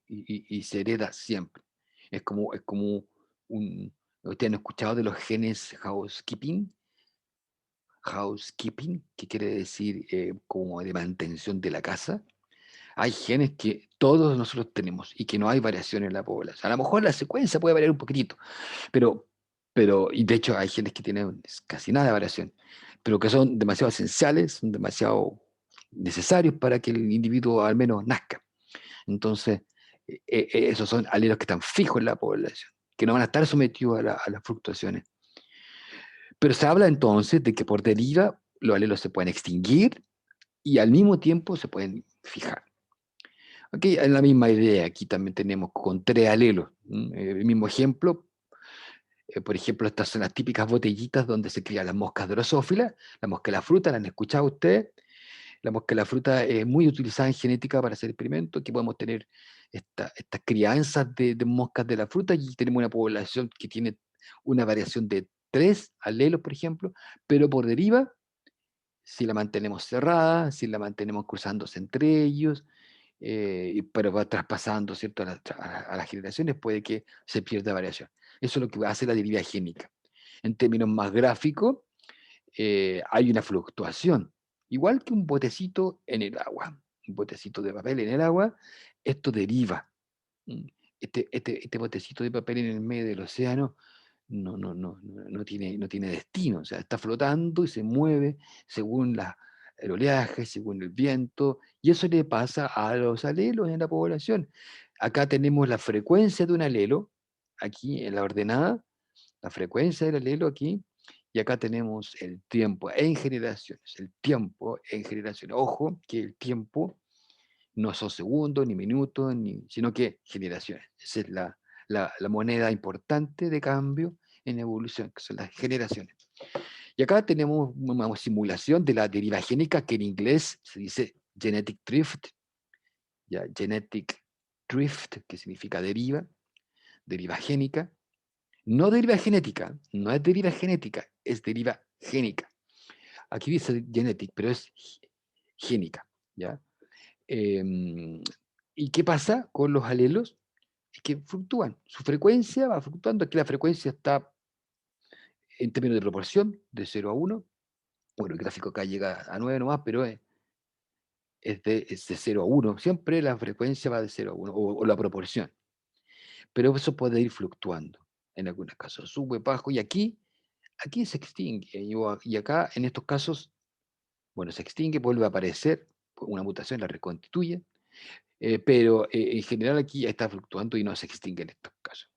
y se hereda siempre. Es como ustedes han escuchado de los genes housekeeping, que quiere decir como de mantención de la casa. Hay genes que todos nosotros tenemos y que no hay variación en la población. A lo mejor la secuencia puede variar un poquitito, pero, y de hecho hay genes que tienen casi nada de variación, pero que son demasiado esenciales, son demasiado necesarios para que el individuo al menos nazca. Entonces, esos son alelos que están fijos en la población, que no van a estar sometidos a las fluctuaciones. Pero se habla entonces de que por deriva los alelos se pueden extinguir y al mismo tiempo se pueden fijar. Aquí es la misma idea, aquí también tenemos con tres alelos. El mismo ejemplo, por ejemplo, estas son las típicas botellitas donde se crían las moscas drosófilas, la mosca de la fruta, ¿la han escuchado ustedes? La mosca de la fruta es muy utilizada en genética para hacer experimentos, que podemos tener estas crianzas de moscas de la fruta y tenemos una población que tiene una variación de tres alelos, por ejemplo, pero por deriva, si la mantenemos cerrada, si la mantenemos cruzándose entre ellos, pero va traspasando, ¿cierto? A las generaciones, puede que se pierda variación. Eso es lo que hace la deriva génica. En términos más gráficos, hay una fluctuación, igual que un botecito en el agua, un botecito de papel en el agua, esto deriva. este botecito de papel en el medio del océano no tiene destino, o sea, está flotando y se mueve según el oleaje, según el viento, y eso le pasa a los alelos en la población. Acá tenemos la frecuencia de un alelo, aquí en la ordenada, la frecuencia del alelo aquí, y acá tenemos el tiempo en generaciones, el tiempo en generaciones. Ojo que el tiempo no son segundos, ni minutos, sino que generaciones. Esa es la moneda importante de cambio en evolución, que son las generaciones. Y acá tenemos una simulación de la deriva génica, que en inglés se dice genetic drift, ya, genetic drift, que significa deriva génica. No deriva genética, no es deriva genética, es deriva génica. Aquí dice genetic, pero es génica, ¿ya? ¿Y qué pasa con los alelos? Es que fluctúan, su frecuencia va fluctuando, aquí la frecuencia está en términos de proporción, de 0 a 1. Bueno, el gráfico acá llega a 9 nomás, pero es de 0 a 1. Siempre la frecuencia va de 0 a 1, o la proporción. Pero eso puede ir fluctuando. En algunos casos sube, bajo, y aquí se extingue. Y acá, en estos casos, bueno, se extingue, vuelve a aparecer, una mutación la reconstituye, pero en general aquí está fluctuando y no se extingue en estos casos.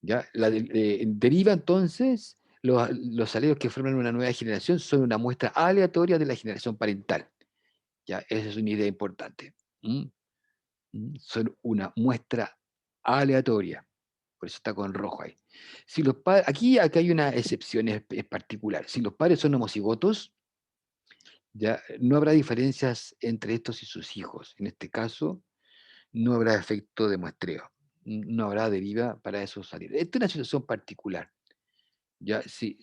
¿Ya? Deriva entonces, los alelos que forman una nueva generación son una muestra aleatoria de la generación parental. ¿Ya? Esa es una idea importante. ¿Mm? Son una muestra aleatoria. Por eso está con rojo ahí. Si los aquí hay una excepción es particular. Si los padres son homocigotos, ya no habrá diferencias entre estos y sus hijos. En este caso, no habrá efecto de muestreo. No habrá deriva para esos salir. Esta es una situación particular. Ya, si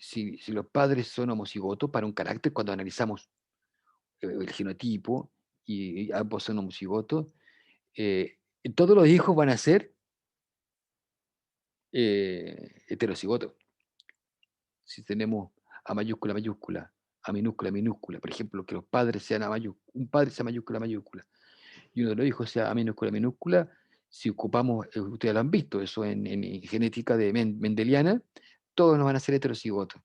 los padres son homocigotos para un carácter, cuando analizamos el genotipo y ambos son homocigotos, eh, todos los hijos van a ser heterocigotos. Si tenemos A mayúscula, mayúscula, A minúscula, minúscula, por ejemplo, que los padres sean un padre sea mayúscula, mayúscula, y uno de los hijos sea A minúscula, minúscula, si ocupamos, ustedes lo han visto, eso en genética de mendeliana, todos nos van a ser heterocigotos.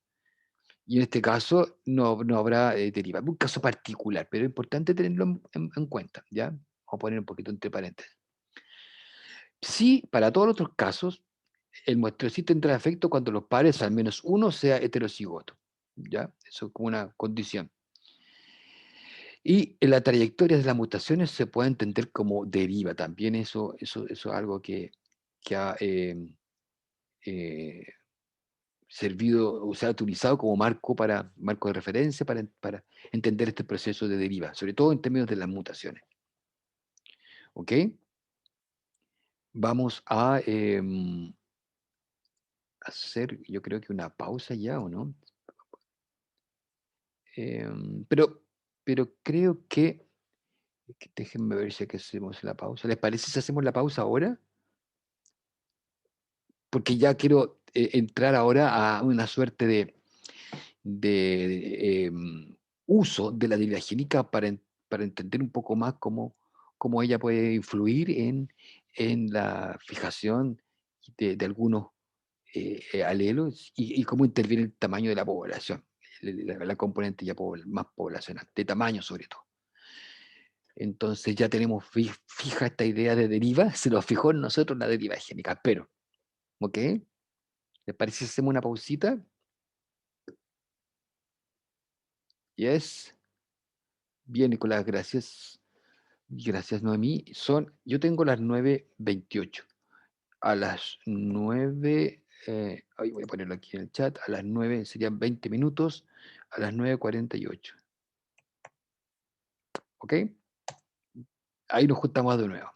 Y en este caso no habrá deriva. Un caso particular, pero es importante tenerlo en cuenta, ¿ya? Vamos a poner un poquito entre paréntesis. Sí, para todos los otros casos, el muestreo sí tendrá efecto cuando los padres, al menos uno, sea heterocigoto, ¿ya? Eso es como una condición. Y en la trayectoria de las mutaciones se puede entender como deriva también, eso es algo que ha eh, servido o sea utilizado como marco de referencia para entender este proceso de deriva, sobre todo en términos de las mutaciones. ¿Ok? Vamos a hacer, yo creo que una pausa ya, ¿o no? Pero creo que déjenme ver si aquí hacemos la pausa. ¿Les parece si hacemos la pausa ahora? Porque ya quiero entrar ahora a una suerte de uso de la diligénica para entender un poco más cómo ella puede influir en la fijación de algunos alelos y cómo interviene el tamaño de la población, la componente ya más poblacional, de tamaño sobre todo. Entonces ya tenemos fija esta idea de deriva, se nos fijó en nosotros la deriva génica, pero, ¿ok? ¿Les parece si hacemos una pausita? Yes. Bien, Nicolás, gracias. Gracias, Noemí. Yo tengo las 9:28. A las 9, ahí voy a ponerlo aquí en el chat, a las 9 serían 20 minutos, a las 9:48. ¿Ok? Ahí nos juntamos de nuevo.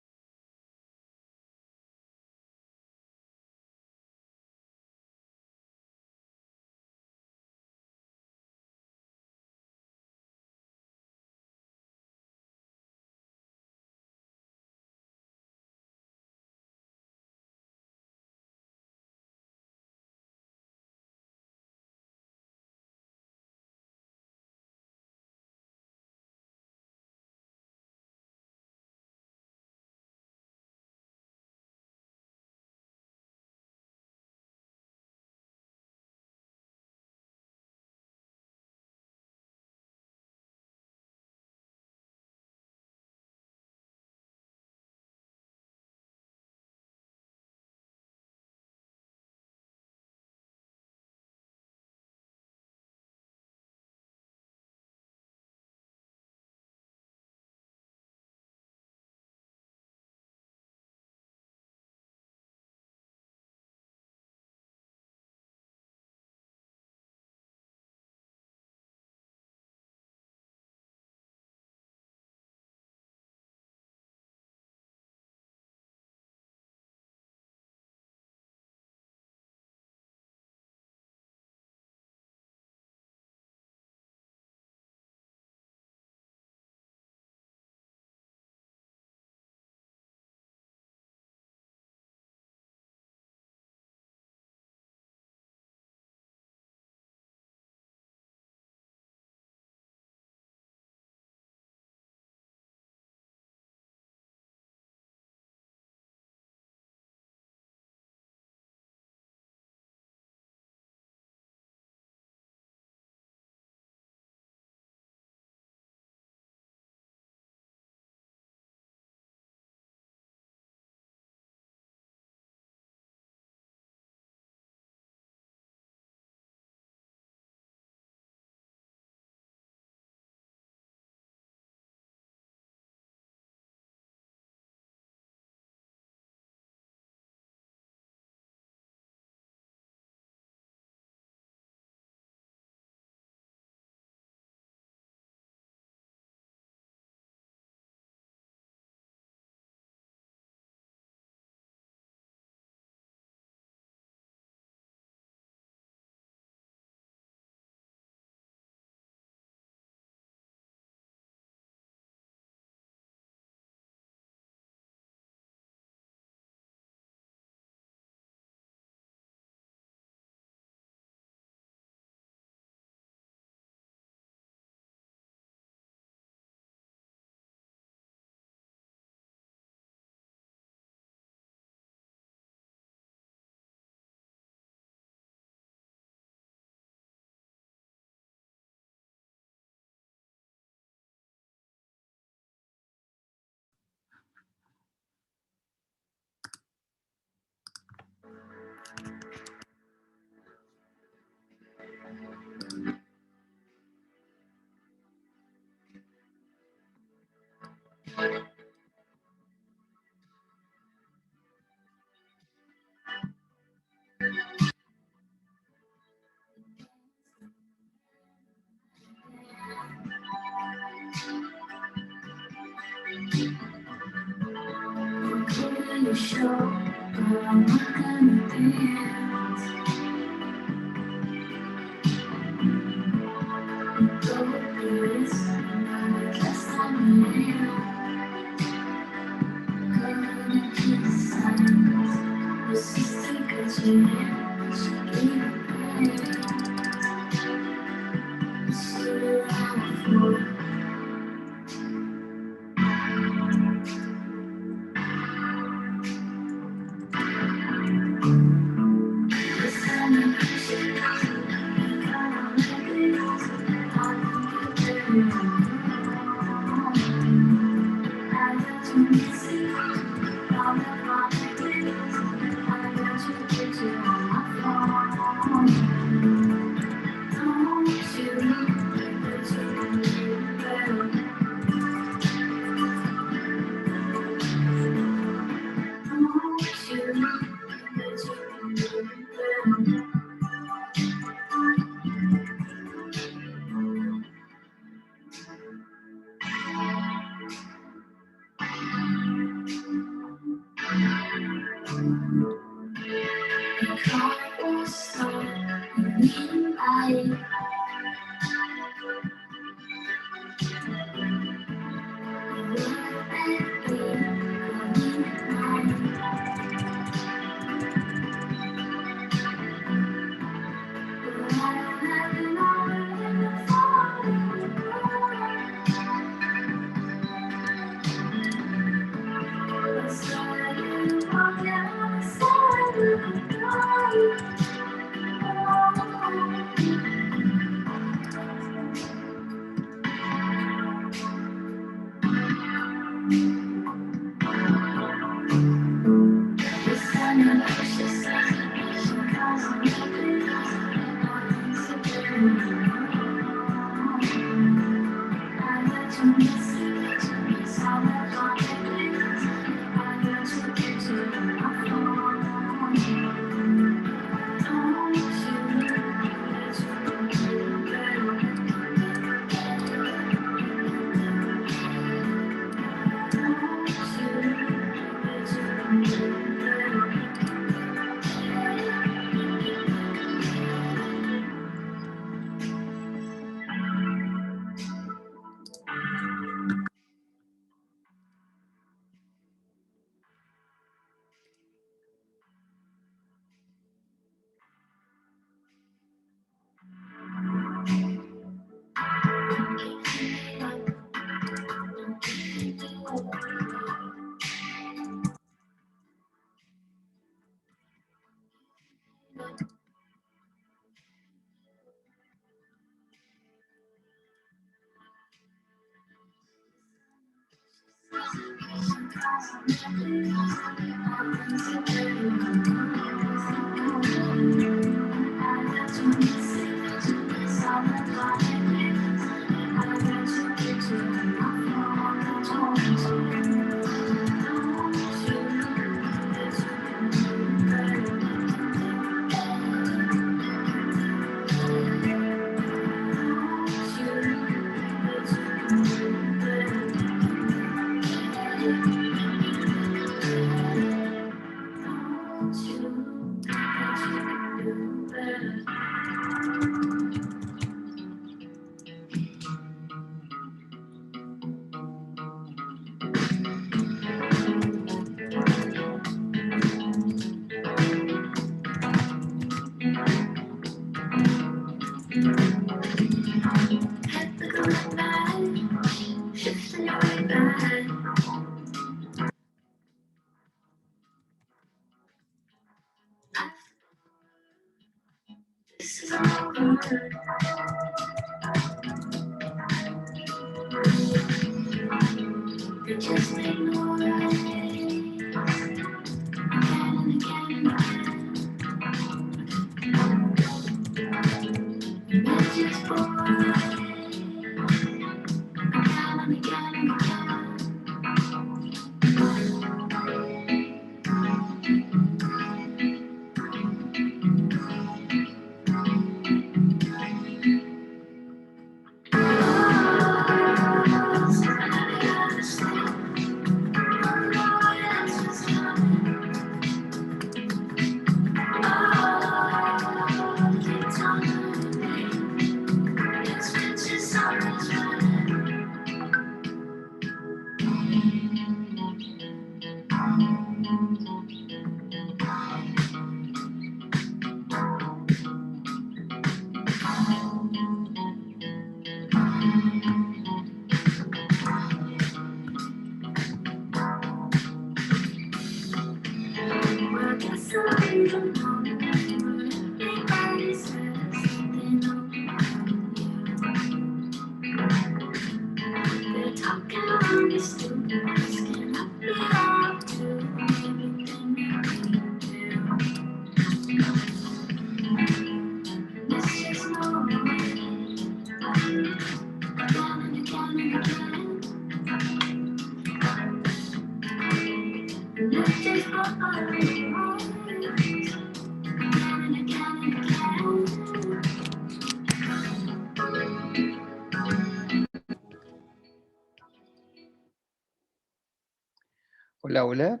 Hola, hola.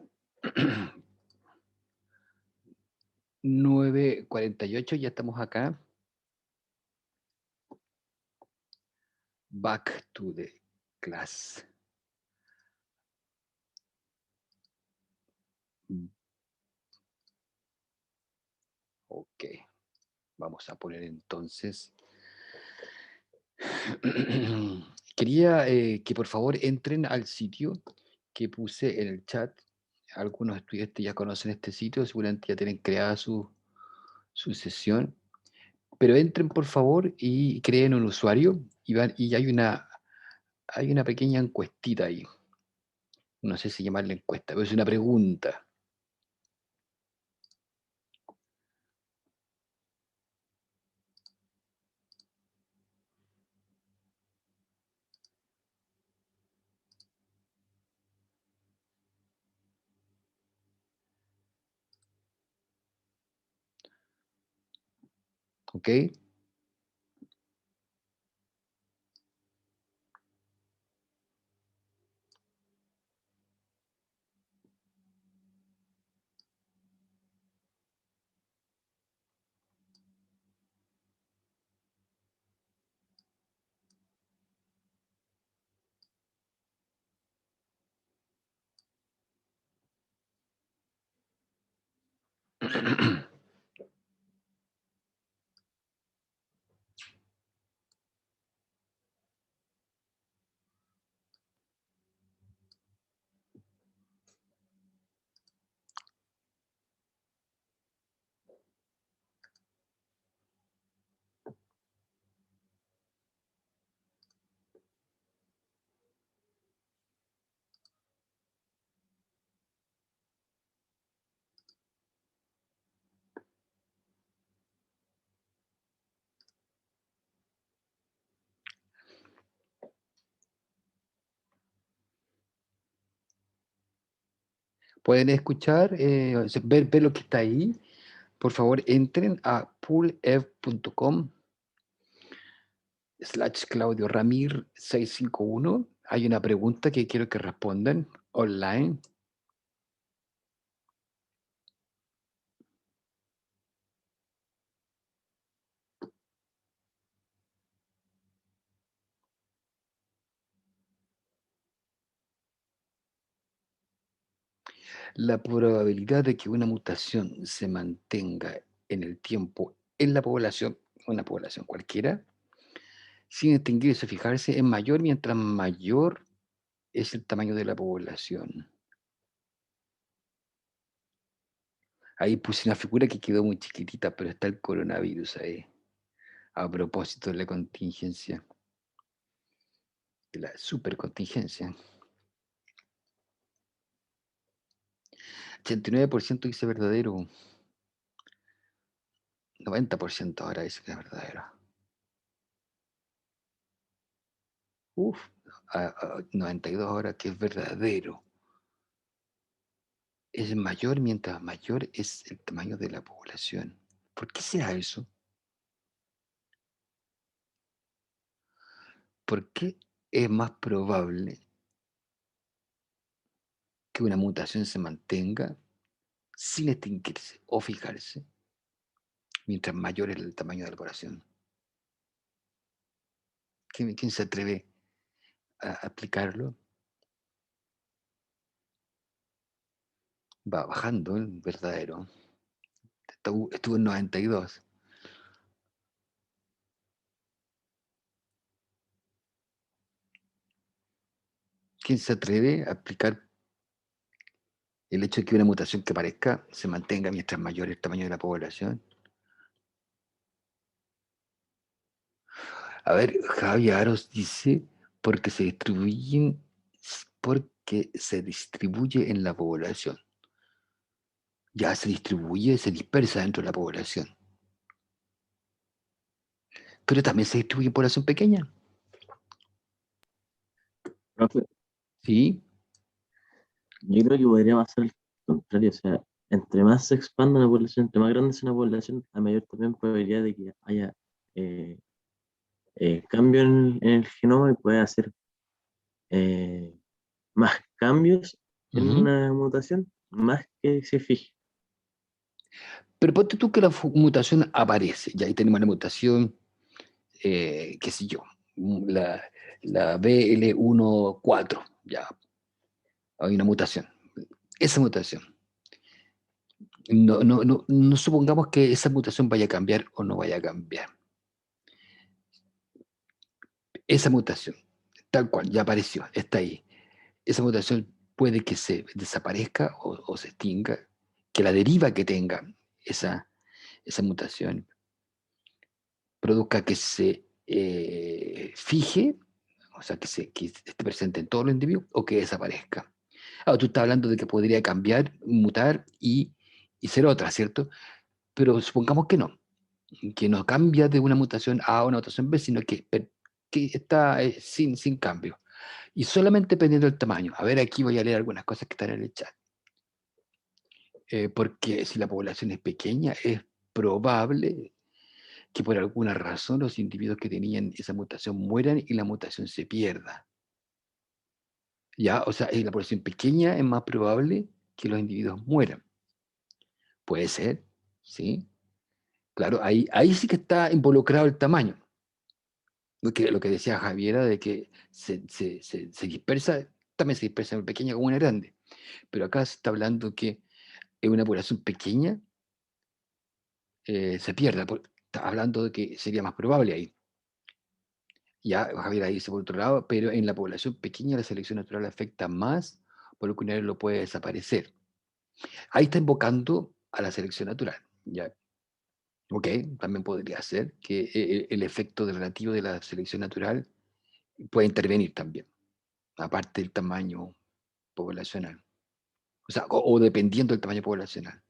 9:48, ya estamos acá. Back to the class. Ok, vamos a poner entonces. Quería que por favor entren al sitio que puse en el chat. Algunos estudiantes ya conocen este sitio, seguramente ya tienen creada su sesión. Pero entren por favor y creen un usuario y hay una pequeña encuestita ahí. No sé si llamarla encuesta, pero es una pregunta. ¿Ok? Pueden escuchar, ver lo que está ahí. Por favor, entren a poolf.com/Claudio Ramir 651. Hay una pregunta que quiero que respondan online. La probabilidad de que una mutación se mantenga en el tiempo en la población, una población cualquiera, sin extinguirse o fijarse, es mayor mientras mayor es el tamaño de la población. Ahí puse una figura que quedó muy chiquitita, pero está el coronavirus ahí, a propósito de la contingencia, de la supercontingencia. 89% dice verdadero, 90% ahora dice que es verdadero. Uf, 92 ahora que es verdadero. Es mayor mientras mayor es el tamaño de la población. ¿Por qué será eso? ¿Por qué es más probable que una mutación se mantenga sin extinguirse o fijarse mientras mayor es el tamaño de la población? ¿Quién se atreve a aplicarlo? Va bajando el verdadero. Estuvo en 92. ¿Quién se atreve a aplicar El hecho de que una mutación que aparezca se mantenga mientras mayor el tamaño de la población. A ver, Javi Aros dice, porque se distribuye en la población. Ya se distribuye, se dispersa dentro de la población. Pero también se distribuye en población pequeña. Profe, ¿Sí? yo creo que podría pasar el contrario, o sea, entre más se expanda una población, entre más grande sea una población, a mayor también probabilidad de que haya eh, cambio en el genoma y pueda hacer eh, más cambios en Ujú. una mutación, más que se fije. Pero ponte tú que la mutación aparece, y ahí tenemos la mutación, qué sé yo, la, la BL14, ya, hay una mutación. Esa mutación, no supongamos que esa mutación vaya a cambiar o no vaya a cambiar. Esa mutación, tal cual, ya apareció, está ahí. Esa mutación puede que se desaparezca o se extinga, que la deriva que tenga esa mutación produzca que se fije, o sea, que esté presente en todos los individuos o que desaparezca. Ahora, tú estás hablando de que podría cambiar, mutar y ser otra, ¿cierto? Pero supongamos que no cambia de una mutación A a una mutación B, sino que está sin cambio. Y solamente dependiendo del tamaño. A ver, aquí voy a leer algunas cosas que están en el chat. Porque si la población es pequeña, es probable que por alguna razón los individuos que tenían esa mutación mueran y la mutación se pierda. ¿Ya? O sea, en la población pequeña es más probable que los individuos mueran. Puede ser, ¿sí? Claro, ahí sí que está involucrado el tamaño. Lo que decía Javiera de que se dispersa, también se dispersa en pequeña como una grande. Pero acá se está hablando que en una población pequeña se pierda. Está hablando de que sería más probable ahí. Ya Javier ahí dice por otro lado, pero en la población pequeña la selección natural afecta más, por lo que un lo puede desaparecer. Ahí está invocando a la selección natural. Ya, ok, también podría ser que el efecto relativo de la selección natural puede intervenir también, aparte del tamaño poblacional. O sea, o dependiendo del tamaño poblacional.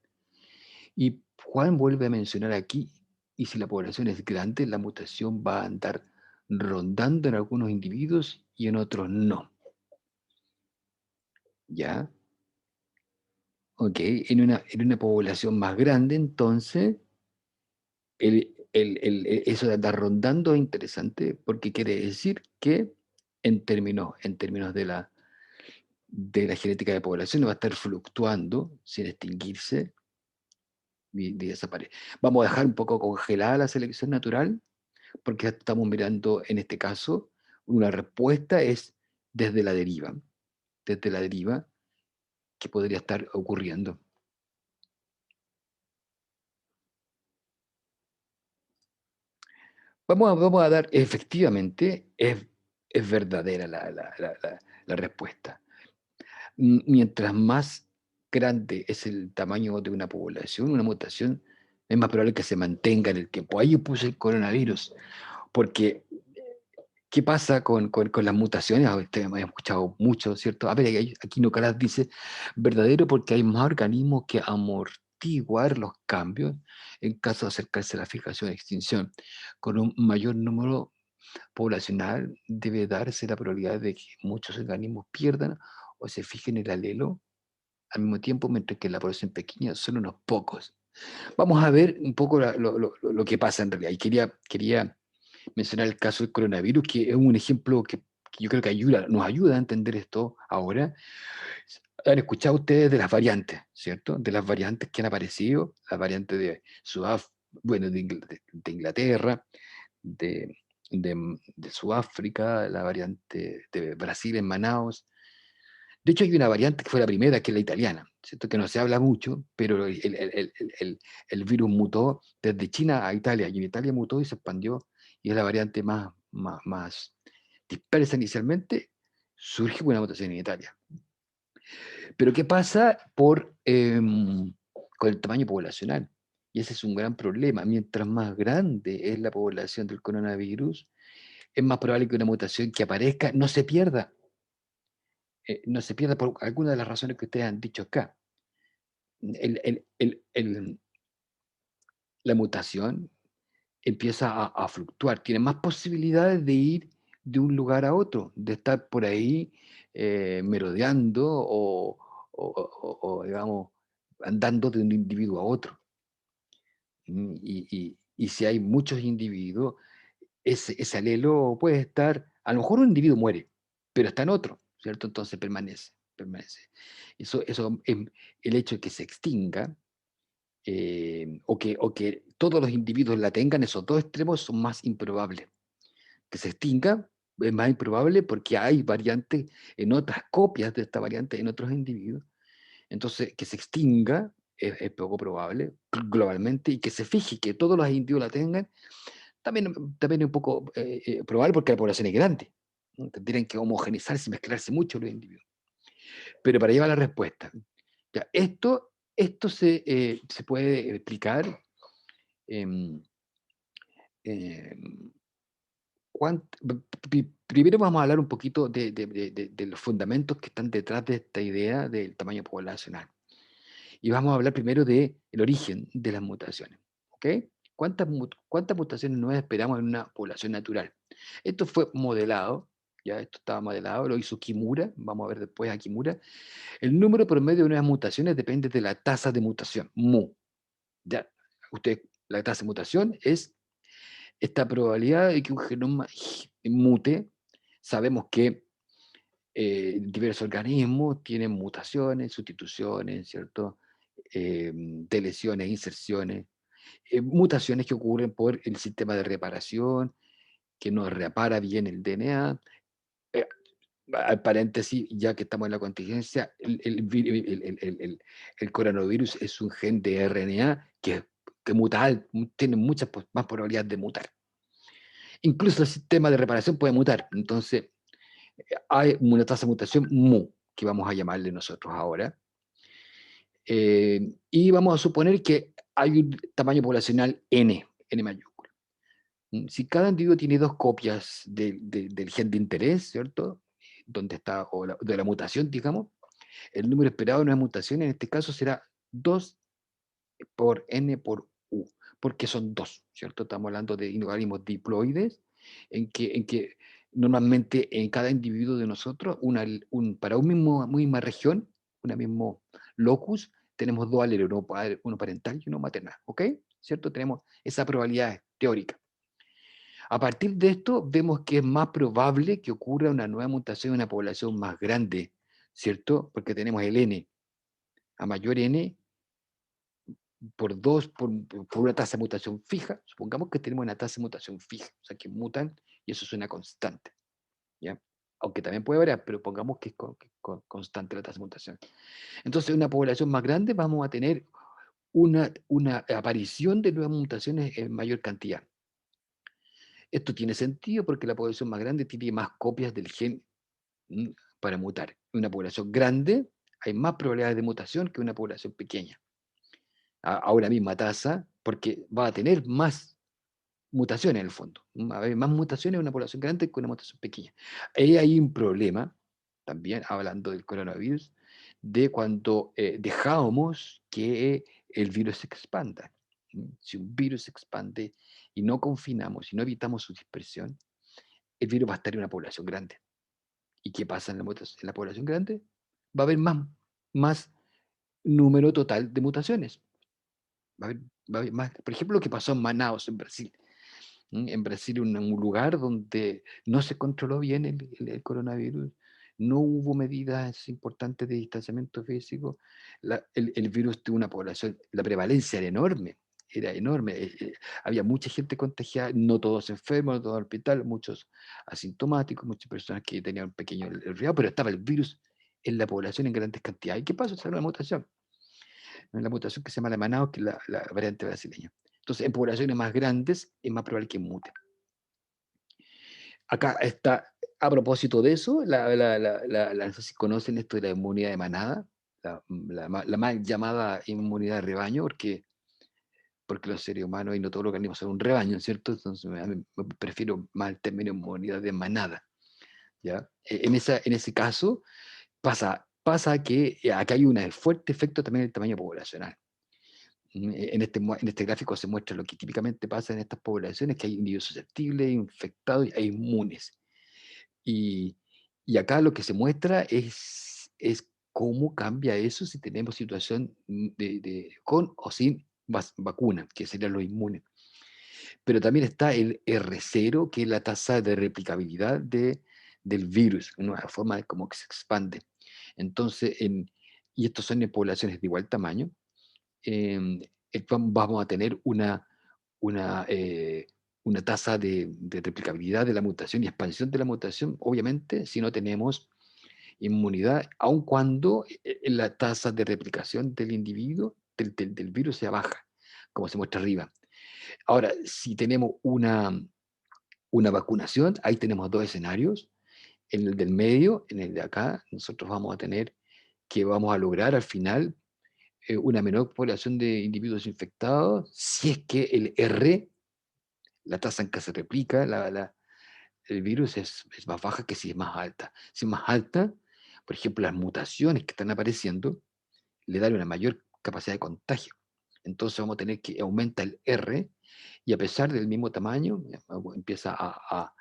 Y Juan vuelve a mencionar aquí, y si la población es grande, la mutación va a andar rondando en algunos individuos y en otros no. ¿Ya? Ok, en una población más grande, entonces, eso de andar rondando es interesante porque quiere decir que en términos de la genética de población va a estar fluctuando sin extinguirse y desaparece. Vamos a dejar un poco congelada la selección natural porque estamos mirando en este caso una respuesta es desde la deriva que podría estar ocurriendo. Vamos a dar, efectivamente, es verdadera la respuesta. Mientras más grande es el tamaño de una población, una mutación, es más probable que se mantenga en el tiempo. Ahí yo puse el coronavirus, porque ¿qué pasa con las mutaciones? Ustedes me han escuchado mucho, ¿cierto? A ver, aquí Nicolás dice, verdadero porque hay más organismos que amortiguar los cambios en caso de acercarse a la fijación y extinción. Con un mayor número poblacional debe darse la probabilidad de que muchos organismos pierdan o se fijen en el alelo al mismo tiempo, mientras que en la población pequeña son unos pocos. Vamos a ver un poco lo que pasa en realidad. Y quería mencionar el caso del coronavirus, que es un ejemplo que yo creo que nos ayuda a entender esto ahora. Han escuchado ustedes de las variantes, ¿cierto? De las variantes que han aparecido, las variantes de bueno, de Inglaterra, de, de Sudáfrica, la variante de Brasil en Manaus. De hecho, hay una variante que fue la primera, que es la italiana, ¿cierto? Que no se habla mucho, pero el virus mutó desde China a Italia, y en Italia mutó y se expandió, y es la variante más dispersa inicialmente, surge una mutación en Italia. Pero ¿qué pasa con el tamaño poblacional? Y ese es un gran problema. Mientras más grande es la población del coronavirus, es más probable que una mutación que aparezca no se pierda. No se pierda por alguna de las razones que ustedes han dicho acá. El- el- el- el- la mutación empieza a fluctuar, tiene más posibilidades de ir de un lugar a otro, de estar por ahí merodeando digamos, andando de un individuo a otro. Y si hay muchos individuos, ese alelo puede estar, a lo mejor un individuo muere, pero está en otro, ¿cierto? Entonces permanece. Eso, el hecho de que se extinga, o que todos los individuos la tengan, esos dos extremos son más improbables. Que se extinga es más improbable porque hay variantes en otras copias de esta variante en otros individuos. Entonces, que se extinga es poco probable globalmente, y que se fije que todos los individuos la tengan, también es un poco probable porque la población es grande, ¿no? Tendrían que homogeneizarse y mezclarse mucho los individuos. Pero para llevar la respuesta, ya, esto se puede explicar. em, em, Primero vamos a hablar un poquito de los fundamentos que están detrás de esta idea del tamaño poblacional. Y vamos a hablar primero del origen de las mutaciones. ¿Ok? ¿Cuántas mutaciones nuevas esperamos en una población natural? Esto fue modelado, ya esto estaba modelado, lo hizo Kimura, vamos a ver después a Kimura. El número promedio de nuevas mutaciones depende de la tasa de mutación, mu. Ya, la tasa de mutación es esta probabilidad de que un genoma mute. Sabemos que diversos organismos tienen mutaciones, sustituciones, ¿cierto? Deleciones, inserciones, mutaciones que ocurren por el sistema de reparación, que no repara bien el DNA. Eh, Al paréntesis, ya que estamos en la contingencia, el coronavirus es un gen de RNA que muta, tiene muchas más probabilidades de mutar. Incluso el sistema de reparación puede mutar. Entonces, hay una tasa de mutación mu, que vamos a llamarle nosotros ahora. Y vamos a suponer que hay un tamaño poblacional n mayúscula. Si cada individuo tiene dos copias del gen de interés, ¿cierto? Donde está, o de la mutación, digamos, el número esperado de una mutación en este caso será 2 por n por u, porque son dos, ¿cierto? Estamos hablando de organismos diploides, en que normalmente en cada individuo de nosotros, para una misma región, un mismo locus, tenemos dos alelos, uno parental y uno maternal, ¿ok? ¿Cierto? Tenemos esa probabilidad teórica. A partir de esto, vemos que es más probable que ocurra una nueva mutación en una población más grande, ¿cierto? Porque tenemos el n. A mayor n, por una tasa de mutación fija, supongamos que tenemos una tasa de mutación fija, o sea, que mutan, y eso es una constante, ¿ya? Aunque también puede variar, pero pongamos que es constante la tasa de mutación. Entonces, en una población más grande vamos a tener una aparición de nuevas mutaciones en mayor cantidad. Esto tiene sentido porque la población más grande tiene más copias del gen para mutar. En una población grande hay más probabilidades de mutación que una población pequeña. A una misma tasa, porque va a tener más mutaciones en el fondo. Va a haber más mutaciones en una población grande que una mutación pequeña. Ahí hay un problema, también hablando del coronavirus, de cuando dejamos que el virus se expanda. Si un virus se expande y no confinamos, y no evitamos su dispersión, el virus va a estar en una población grande. ¿Y qué pasa en la población grande? Va a haber más número total de mutaciones. Va a haber más. Por ejemplo, lo que pasó en Manaus, en Brasil. En Brasil, un lugar donde no se controló bien el coronavirus, no hubo medidas importantes de distanciamiento físico, el virus tuvo una población, la prevalencia era enorme, había mucha gente contagiada, no todos enfermos, no todos en el hospital, muchos asintomáticos, muchas personas que tenían un pequeño resfriado, pero estaba el virus en la población en grandes cantidades. ¿Y qué pasó? Salió una mutación, la mutación que se llama la Manaus, que es la variante brasileña. Entonces, en poblaciones más grandes es más probable que mute. Acá está, A propósito de eso, no sé si conocen esto de la inmunidad de manada, la mal llamada inmunidad de rebaño, porque los seres humanos y no todos los organismos son un rebaño, ¿cierto? Entonces me prefiero más el término inmunidad de manada, ¿ya? En ese caso pasa que acá hay un fuerte efecto también en el tamaño poblacional. En este gráfico se muestra lo que típicamente pasa en estas poblaciones, que hay individuos susceptibles, infectados e inmunes. Y, y acá lo que se muestra es cómo cambia eso si tenemos situación con o sin vacuna, que serían los inmunes. Pero también está el R0, que es la tasa de replicabilidad del virus, una forma de cómo que se expande. Entonces, y estos son en poblaciones de igual tamaño, vamos a tener una, eh, una tasa de replicabilidad de la mutación y expansión de la mutación, obviamente, si no tenemos inmunidad, aun cuando la tasa de replicación del individuo, del virus, sea baja, como se muestra arriba. Ahora, si tenemos una vacunación, ahí tenemos dos escenarios. En el del medio, en el de acá, nosotros vamos a tener que vamos a lograr al final una menor población de individuos infectados, si es que el R, la tasa en que se replica el virus, es más baja que si es más alta. Si es más alta, por ejemplo, las mutaciones que están apareciendo le dan una mayor capacidad de contagio. Entonces vamos a tener que aumenta el R y a pesar del mismo tamaño, empieza a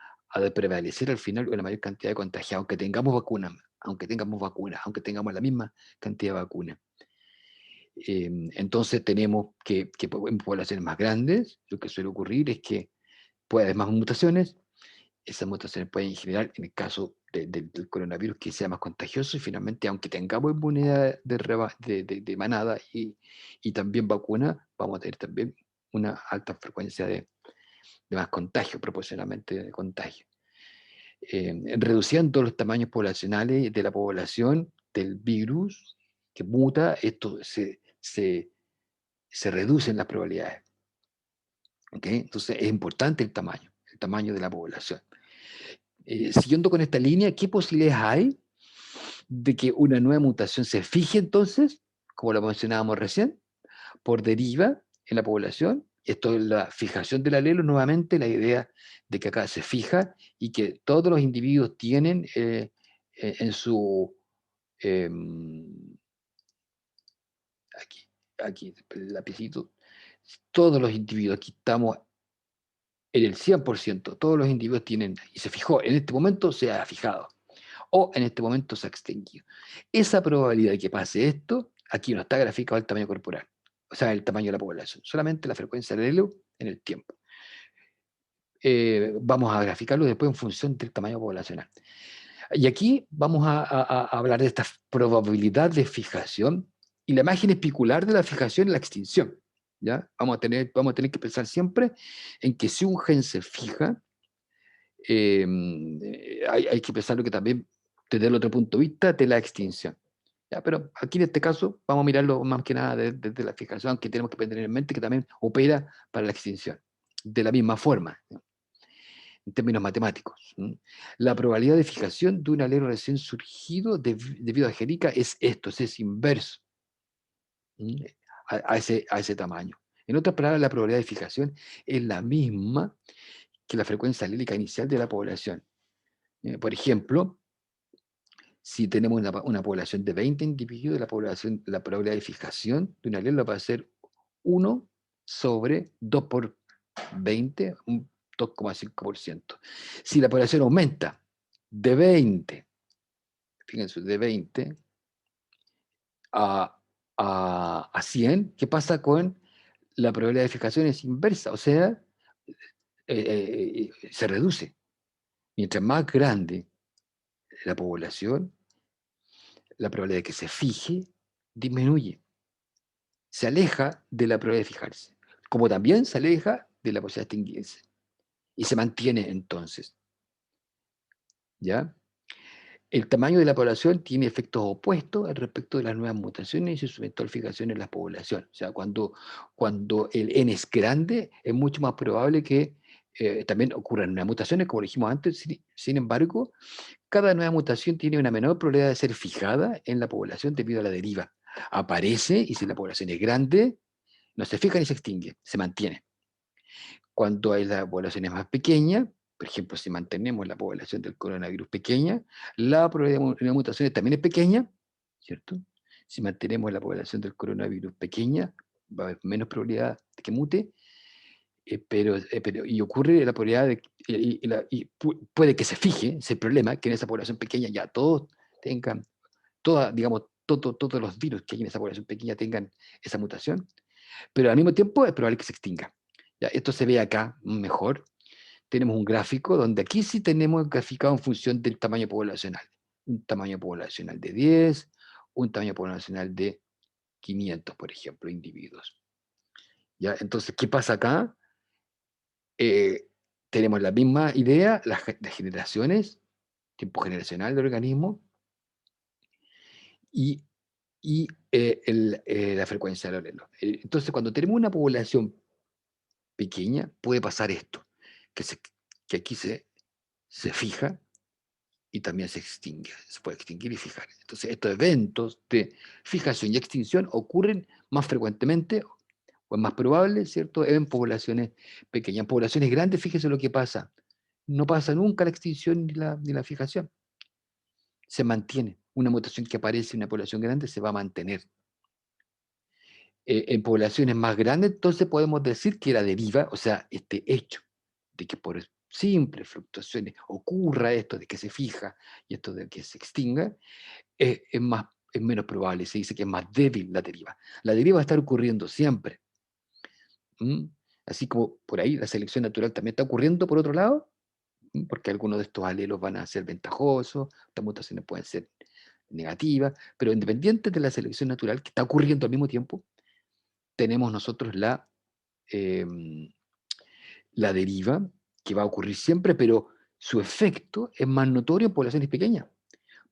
prevalecer al final una mayor cantidad de contagiados, aunque tengamos vacunas, aunque tengamos la misma cantidad de vacunas. Entonces tenemos que en poblaciones más grandes, lo que suele ocurrir es que puede haber más mutaciones, esas mutaciones pueden generar, en el caso del coronavirus, que sea más contagioso y finalmente, aunque tengamos inmunidad de manada y también vacuna, vamos a tener también una alta frecuencia de más contagio, proporcionalmente de contagio. Reduciendo los tamaños poblacionales de la población del virus que muta, esto se reducen las probabilidades. ¿Okay? Entonces es importante el tamaño de la población. Siguiendo con esta línea, ¿qué posibilidades hay de que una nueva mutación se fije entonces, como lo mencionábamos recién, por deriva en la población? Esto es la fijación del alelo, nuevamente la idea de que acá se fija y que todos los individuos tienen en su... Eh, aquí el lapicito, todos los individuos, aquí estamos en el 100%, todos los individuos tienen, y se fijó, en este momento se ha fijado, o en este momento se ha extinguido. Esa probabilidad de que pase esto, aquí no está graficado el tamaño corporal, o sea, el tamaño de la población, solamente la frecuencia del alelo en el tiempo. Vamos a graficarlo después en función del tamaño poblacional. Y aquí vamos a hablar de esta probabilidad de fijación, y la imagen espicular de la fijación es la extinción. ¿Ya? Vamos a tener que pensar siempre en que si un gen se fija, hay que pensarlo que también desde el otro punto de vista de la extinción. ¿Ya? Pero aquí en este caso vamos a mirarlo más que nada desde la fijación, aunque tenemos que tener en mente que también opera para la extinción, de la misma forma, ¿no? En términos matemáticos. La probabilidad de fijación de un alelo recién surgido debido a Gerica es esto, es inverso a ese tamaño. En otras palabras, la probabilidad de fijación es la misma que la frecuencia alélica inicial de la población. Por ejemplo, si tenemos una población de 20 individuos, la probabilidad de fijación de un alelo va a ser 1 sobre 2 por 20, un 2,5%. Si la población aumenta de 20, fíjense, de 20 a 100, ¿qué pasa con la probabilidad de fijación? Es inversa, o sea, se reduce. Mientras más grande la población, la probabilidad de que se fije disminuye. Se aleja de la probabilidad de fijarse, como también se aleja de la posibilidad de extinguirse. Y se mantiene entonces. ¿Ya? El tamaño de la población tiene efectos opuestos respecto de las nuevas mutaciones y su eventual fijación en la población. O sea, cuando el N es grande, es mucho más probable que también ocurren nuevas mutaciones, como dijimos antes. Sin embargo, cada nueva mutación tiene una menor probabilidad de ser fijada en la población debido a la deriva. Aparece, y si la población es grande, no se fija ni se extingue, se mantiene. Cuando la población es más pequeña, por ejemplo, si mantenemos la población del coronavirus pequeña, la probabilidad de mutaciones también es pequeña, ¿cierto? Si mantenemos la población del coronavirus pequeña, va a haber menos probabilidad de que mute, y ocurre la probabilidad de, puede que se fije ese problema, que en esa población pequeña ya todos tengan, digamos, todos los virus que hay en esa población pequeña tengan esa mutación, pero al mismo tiempo es probable que se extinga. Ya, esto se ve acá mejor. Tenemos un gráfico donde aquí sí tenemos graficado en función del tamaño poblacional. Un tamaño poblacional de 10, un tamaño poblacional de 500, por ejemplo, individuos. ¿Ya? Entonces, ¿qué pasa acá? Tenemos la misma idea, las generaciones, tiempo generacional del organismo, y la frecuencia del alelo. Entonces, cuando tenemos una población pequeña, puede pasar esto, que aquí se fija y también se extingue, se puede extinguir y fijar. Entonces, estos eventos de fijación y extinción ocurren más frecuentemente o es más probable, ¿cierto?, en poblaciones pequeñas. En poblaciones grandes, fíjese lo que pasa. No pasa nunca la extinción ni la fijación. Se mantiene. Una mutación que aparece en una población grande se va a mantener. En poblaciones más grandes, entonces podemos decir que la deriva, o sea, este hecho de que por simples fluctuaciones ocurra esto de que se fija y esto de que se extinga, es menos probable. Se dice que es más débil la deriva. La deriva va a estar ocurriendo siempre. ¿Mm? Así como por ahí la selección natural también está ocurriendo por otro lado, porque algunos de estos alelos van a ser ventajosos, estas mutaciones pueden ser negativas, pero independiente de la selección natural que está ocurriendo al mismo tiempo, tenemos nosotros la deriva que va a ocurrir siempre, pero su efecto es más notorio en poblaciones pequeñas,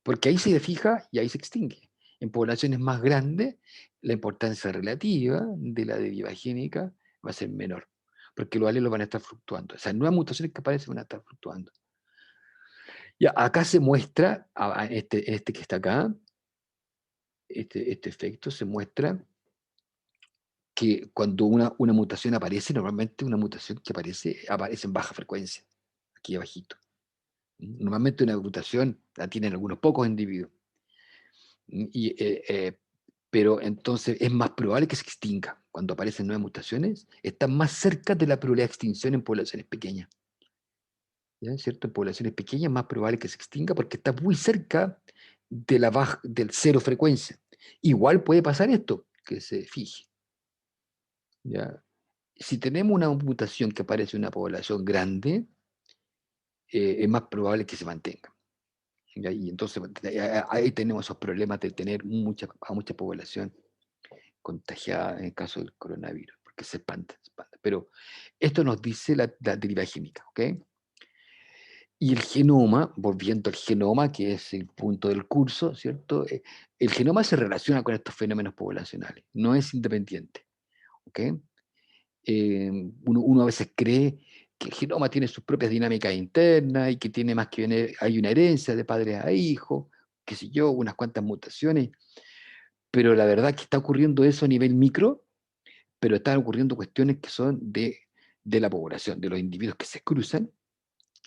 porque ahí se fija y ahí se extingue. En poblaciones más grandes, la importancia relativa de la deriva génica va a ser menor, porque los alelos van a estar fluctuando. Esas nuevas mutaciones que aparecen van a estar fluctuando. Ya, acá se muestra, este que está acá, este efecto se muestra que cuando una mutación aparece, normalmente una mutación que aparece en baja frecuencia, aquí abajito. Normalmente una mutación la tienen algunos pocos individuos. Pero entonces es más probable que se extinga. Cuando aparecen nuevas mutaciones, están más cerca de la probabilidad de extinción en poblaciones pequeñas. ¿Ya? ¿Cierto? En poblaciones pequeñas es más probable que se extinga porque está muy cerca de del cero frecuencia. Igual puede pasar esto, que se fije. ¿Ya? Si tenemos una mutación que aparece en una población grande, es más probable que se mantenga. ¿Ya? Y entonces ahí tenemos esos problemas de tener a mucha población contagiada en el caso del coronavirus, porque se espanta. Pero esto nos dice la deriva génica, ¿ok? Y el genoma, volviendo al genoma, que es el punto del curso, ¿cierto? El genoma se relaciona con estos fenómenos poblacionales, no es independiente, ¿ok? Uno a veces cree que el genoma tiene sus propias dinámicas internas y que tiene más que hay una herencia de padres a hijos, qué sé yo, unas cuantas mutaciones, pero la verdad que está ocurriendo eso a nivel micro, pero están ocurriendo cuestiones que son de la población, de los individuos que se cruzan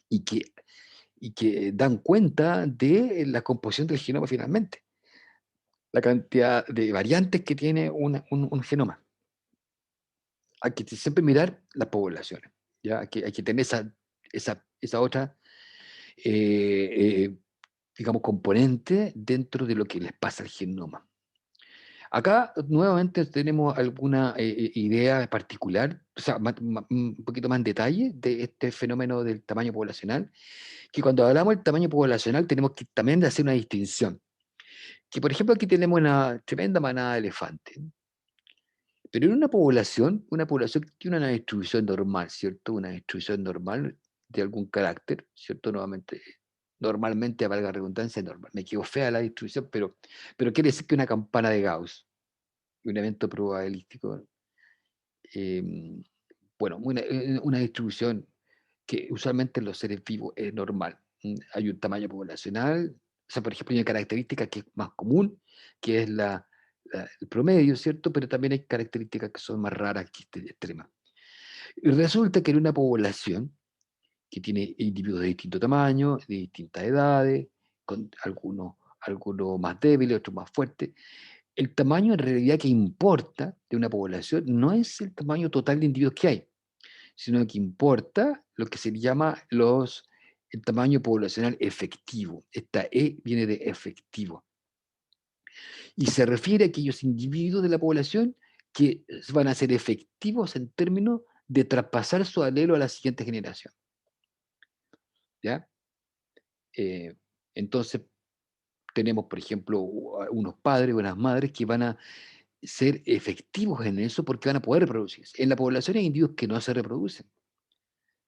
y que dan cuenta de la composición del genoma finalmente, la cantidad de variantes que tiene un genoma. Hay que siempre mirar las poblaciones, ¿ya? Hay que tener esa otra, digamos, componente dentro de lo que les pasa al genoma. Acá nuevamente tenemos alguna idea particular, o sea, un poquito más en detalle de este fenómeno del tamaño poblacional, que cuando hablamos del tamaño poblacional tenemos que también hacer una distinción. Que por ejemplo aquí tenemos una tremenda manada de elefantes, pero en una población que tiene una distribución normal, ¿cierto? Una distribución normal de algún carácter, ¿cierto? Normalmente, valga la redundancia, normal. Me quedo fea la distribución, pero quiere decir que una campana de Gauss, un evento probabilístico, bueno, una distribución que usualmente en los seres vivos es normal. Hay un tamaño poblacional, o sea, por ejemplo, hay una característica que es más común, que es el promedio, ¿cierto? Pero también hay características que son más raras que extremas. Y resulta que en una población que tiene individuos de distinto tamaño, de distintas edades, con algunos más débiles, otros más fuertes, el tamaño en realidad que importa de una población no es el tamaño total de individuos que hay, sino que importa lo que se llama el tamaño poblacional efectivo. Esta E viene de efectivo. Y se refiere a aquellos individuos de la población que van a ser efectivos en términos de traspasar su alelo a la siguiente generación. ¿Ya? Entonces, tenemos, por ejemplo, unos padres o unas madres que van a ser efectivos en eso porque van a poder reproducirse. En la población hay individuos que no se reproducen.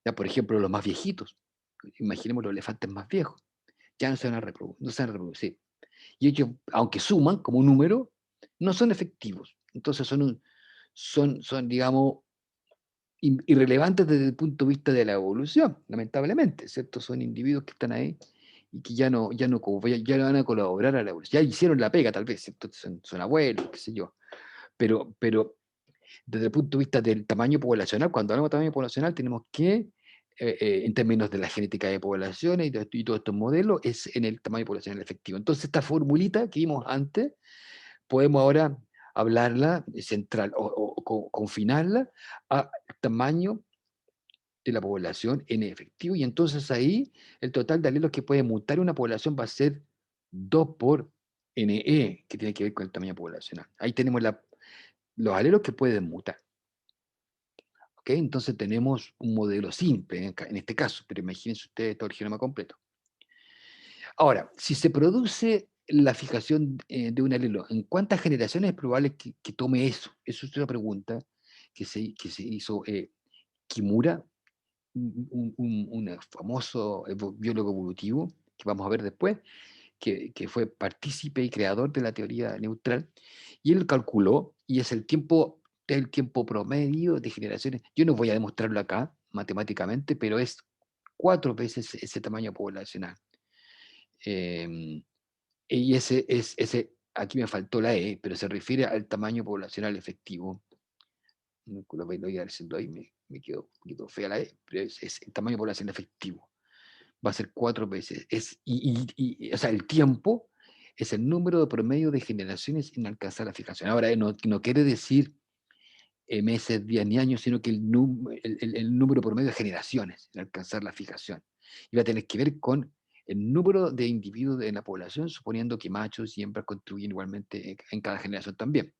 Ya, por ejemplo, los más viejitos. Imaginemos los elefantes más viejos. Ya no se van a reproducir. Y ellos, aunque suman como un número, no son efectivos. Entonces son digamos, irrelevantes desde el punto de vista de la evolución, lamentablemente, ¿cierto? Son individuos que están ahí y que ya no van a colaborar a la evolución. Ya hicieron la pega, tal vez, ¿cierto? Son abuelos, qué sé yo. Pero desde el punto de vista del tamaño poblacional, cuando hablamos de tamaño poblacional, tenemos que, en términos de la genética de poblaciones y todos estos modelos, es en el tamaño poblacional efectivo. Entonces, esta formulita que vimos antes, podemos ahora hablarla central o confinarla al tamaño de la población en efectivo, y entonces ahí el total de alelos que puede mutar una población va a ser 2 por NE, que tiene que ver con el tamaño poblacional. Ahí tenemos los alelos que pueden mutar. ¿Ok? Entonces tenemos un modelo simple en este caso, pero imagínense ustedes todo el genoma completo. Ahora, si se produce la fijación de un alelo, ¿en cuántas generaciones es probable que tome eso? Eso es una pregunta que se hizo Kimura, un famoso biólogo evolutivo, que vamos a ver después, que fue partícipe y creador de la teoría neutral, y él calculó, y es el tiempo promedio de generaciones. Yo no voy a demostrarlo acá matemáticamente, pero es 4 veces ese tamaño poblacional. Y aquí me faltó la E, pero se refiere al tamaño poblacional efectivo. Lo voy a ir haciendo ahí, me quedó fea la E, pero es el tamaño poblacional efectivo. Va a ser 4 veces. O sea, el tiempo es el número de promedio de generaciones en alcanzar la fijación. Ahora, no quiere decir meses, días ni años, sino que el número promedio de generaciones en alcanzar la fijación. Y va a tener que ver con el número de individuos en la población, suponiendo que machos y hembras contribuyen igualmente en cada generación también.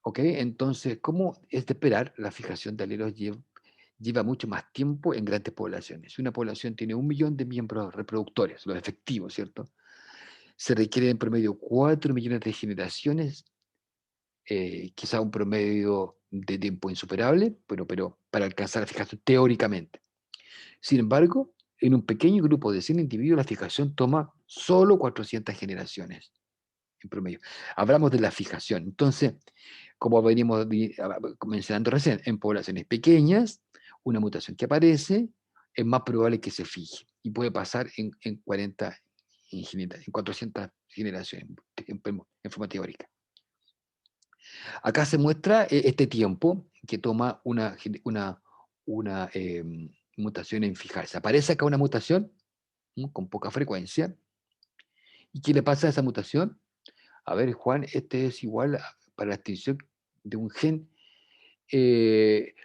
¿Ok? Entonces, ¿cómo es de esperar? La fijación de alelos lleva mucho más tiempo en grandes poblaciones. Si una población tiene 1 millón de miembros reproductores, los efectivos, ¿cierto? Se requieren en promedio 4 millones de generaciones, quizá un promedio de tiempo insuperable, pero para alcanzar la fijación teóricamente. Sin embargo, en un pequeño grupo de 100 individuos, la fijación toma solo 400 generaciones en promedio. Hablamos de la fijación. Entonces, como venimos mencionando recién, en poblaciones pequeñas, una mutación que aparece es más probable que se fije y puede pasar en 400 generaciones en forma teórica. Acá se muestra este tiempo que toma una mutación en fijarse. Aparece acá una mutación con poca frecuencia. ¿Y qué le pasa a esa mutación? A ver, Juan, este es igual para la extinción de un gen.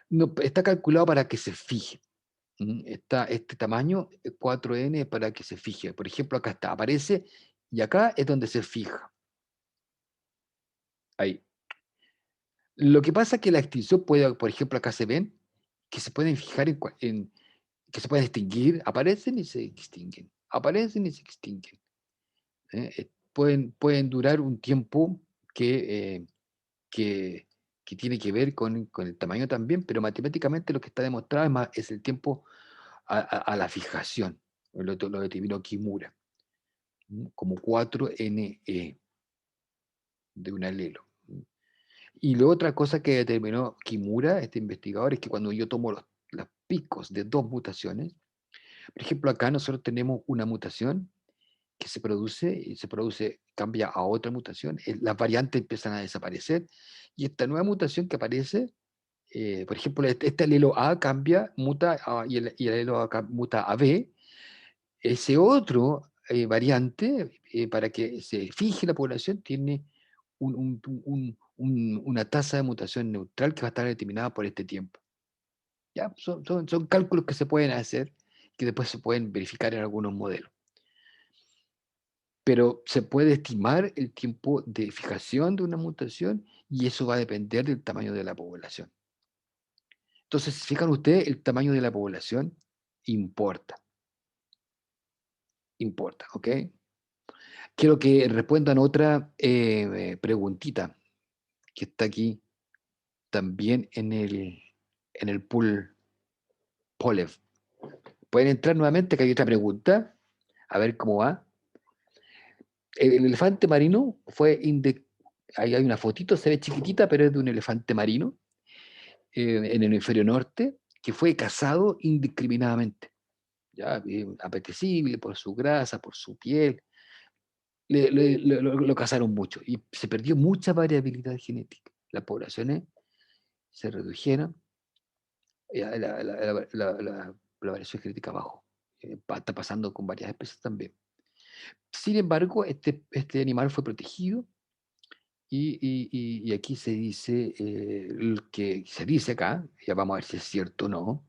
No, está calculado para que se fije. Está este tamaño, 4N, para que se fije. Por ejemplo, acá está, aparece, y acá es donde se fija. Ahí. Lo que pasa es que la extinción puede, por ejemplo, acá se ven, que se pueden fijar que se pueden extinguir, aparecen y se extinguen, aparecen y se extinguen. Pueden durar un tiempo que, tiene que ver con el tamaño también, pero matemáticamente lo que está demostrado es el tiempo a la fijación, lo determinó Kimura, como 4NE de un alelo. Y la otra cosa que determinó Kimura, este investigador, es que cuando yo tomo los picos de 2 mutaciones. Por ejemplo, acá nosotros tenemos una mutación que se produce, y se produce, cambia a otra mutación, las variantes empiezan a desaparecer, y esta nueva mutación que aparece, por ejemplo, este alelo A cambia, muta, y el alelo A muta a B, ese otro variante, para que se fije la población, tiene una tasa de mutación neutral que va a estar determinada por este tiempo. ¿Ya? Son cálculos que se pueden hacer, que después se pueden verificar en algunos modelos. Pero se puede estimar el tiempo de fijación de una mutación y eso va a depender del tamaño de la población. Entonces, si fijan ustedes, el tamaño de la población importa. Importa, ¿ok? Quiero que respondan otra preguntita que está aquí también en el pool Polev. Pueden entrar nuevamente, que hay otra pregunta, a ver cómo va. El elefante marino fue, ahí hay una fotito, se ve chiquitita, pero es de un elefante marino en el hemisferio norte, que fue cazado indiscriminadamente, ya apetecible por su grasa, por su piel, lo cazaron mucho y se perdió mucha variabilidad genética. Las poblaciones se redujeron, la variación genética bajó. Está pasando con varias especies también. Sin embargo, este animal fue protegido y aquí se dice, que se dice acá, ya vamos a ver si es cierto o no,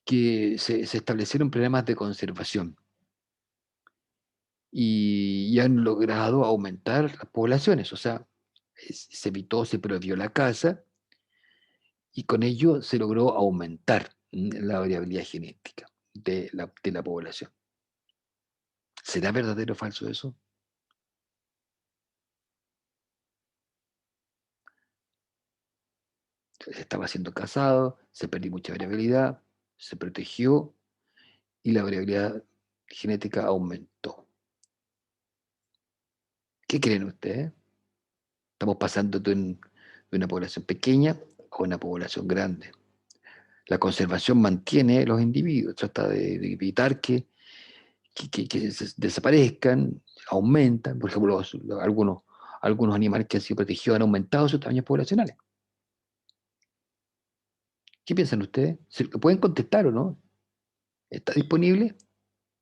que se establecieron problemas de conservación y han logrado aumentar las poblaciones, o sea, se evitó, se prohibió la caza y con ello se logró aumentar la variabilidad genética de la población. ¿Será verdadero o falso eso? Estaba siendo cazado, se perdió mucha variabilidad, se protegió y la variabilidad genética aumentó. ¿Qué creen ustedes? Estamos pasando de una población pequeña a una población grande. La conservación mantiene los individuos, trata de evitar que desaparezcan, aumentan. Por ejemplo, algunos animales que han sido protegidos han aumentado sus tamaños poblacionales. ¿Qué piensan ustedes? ¿Se lo pueden contestar o no? ¿Está disponible o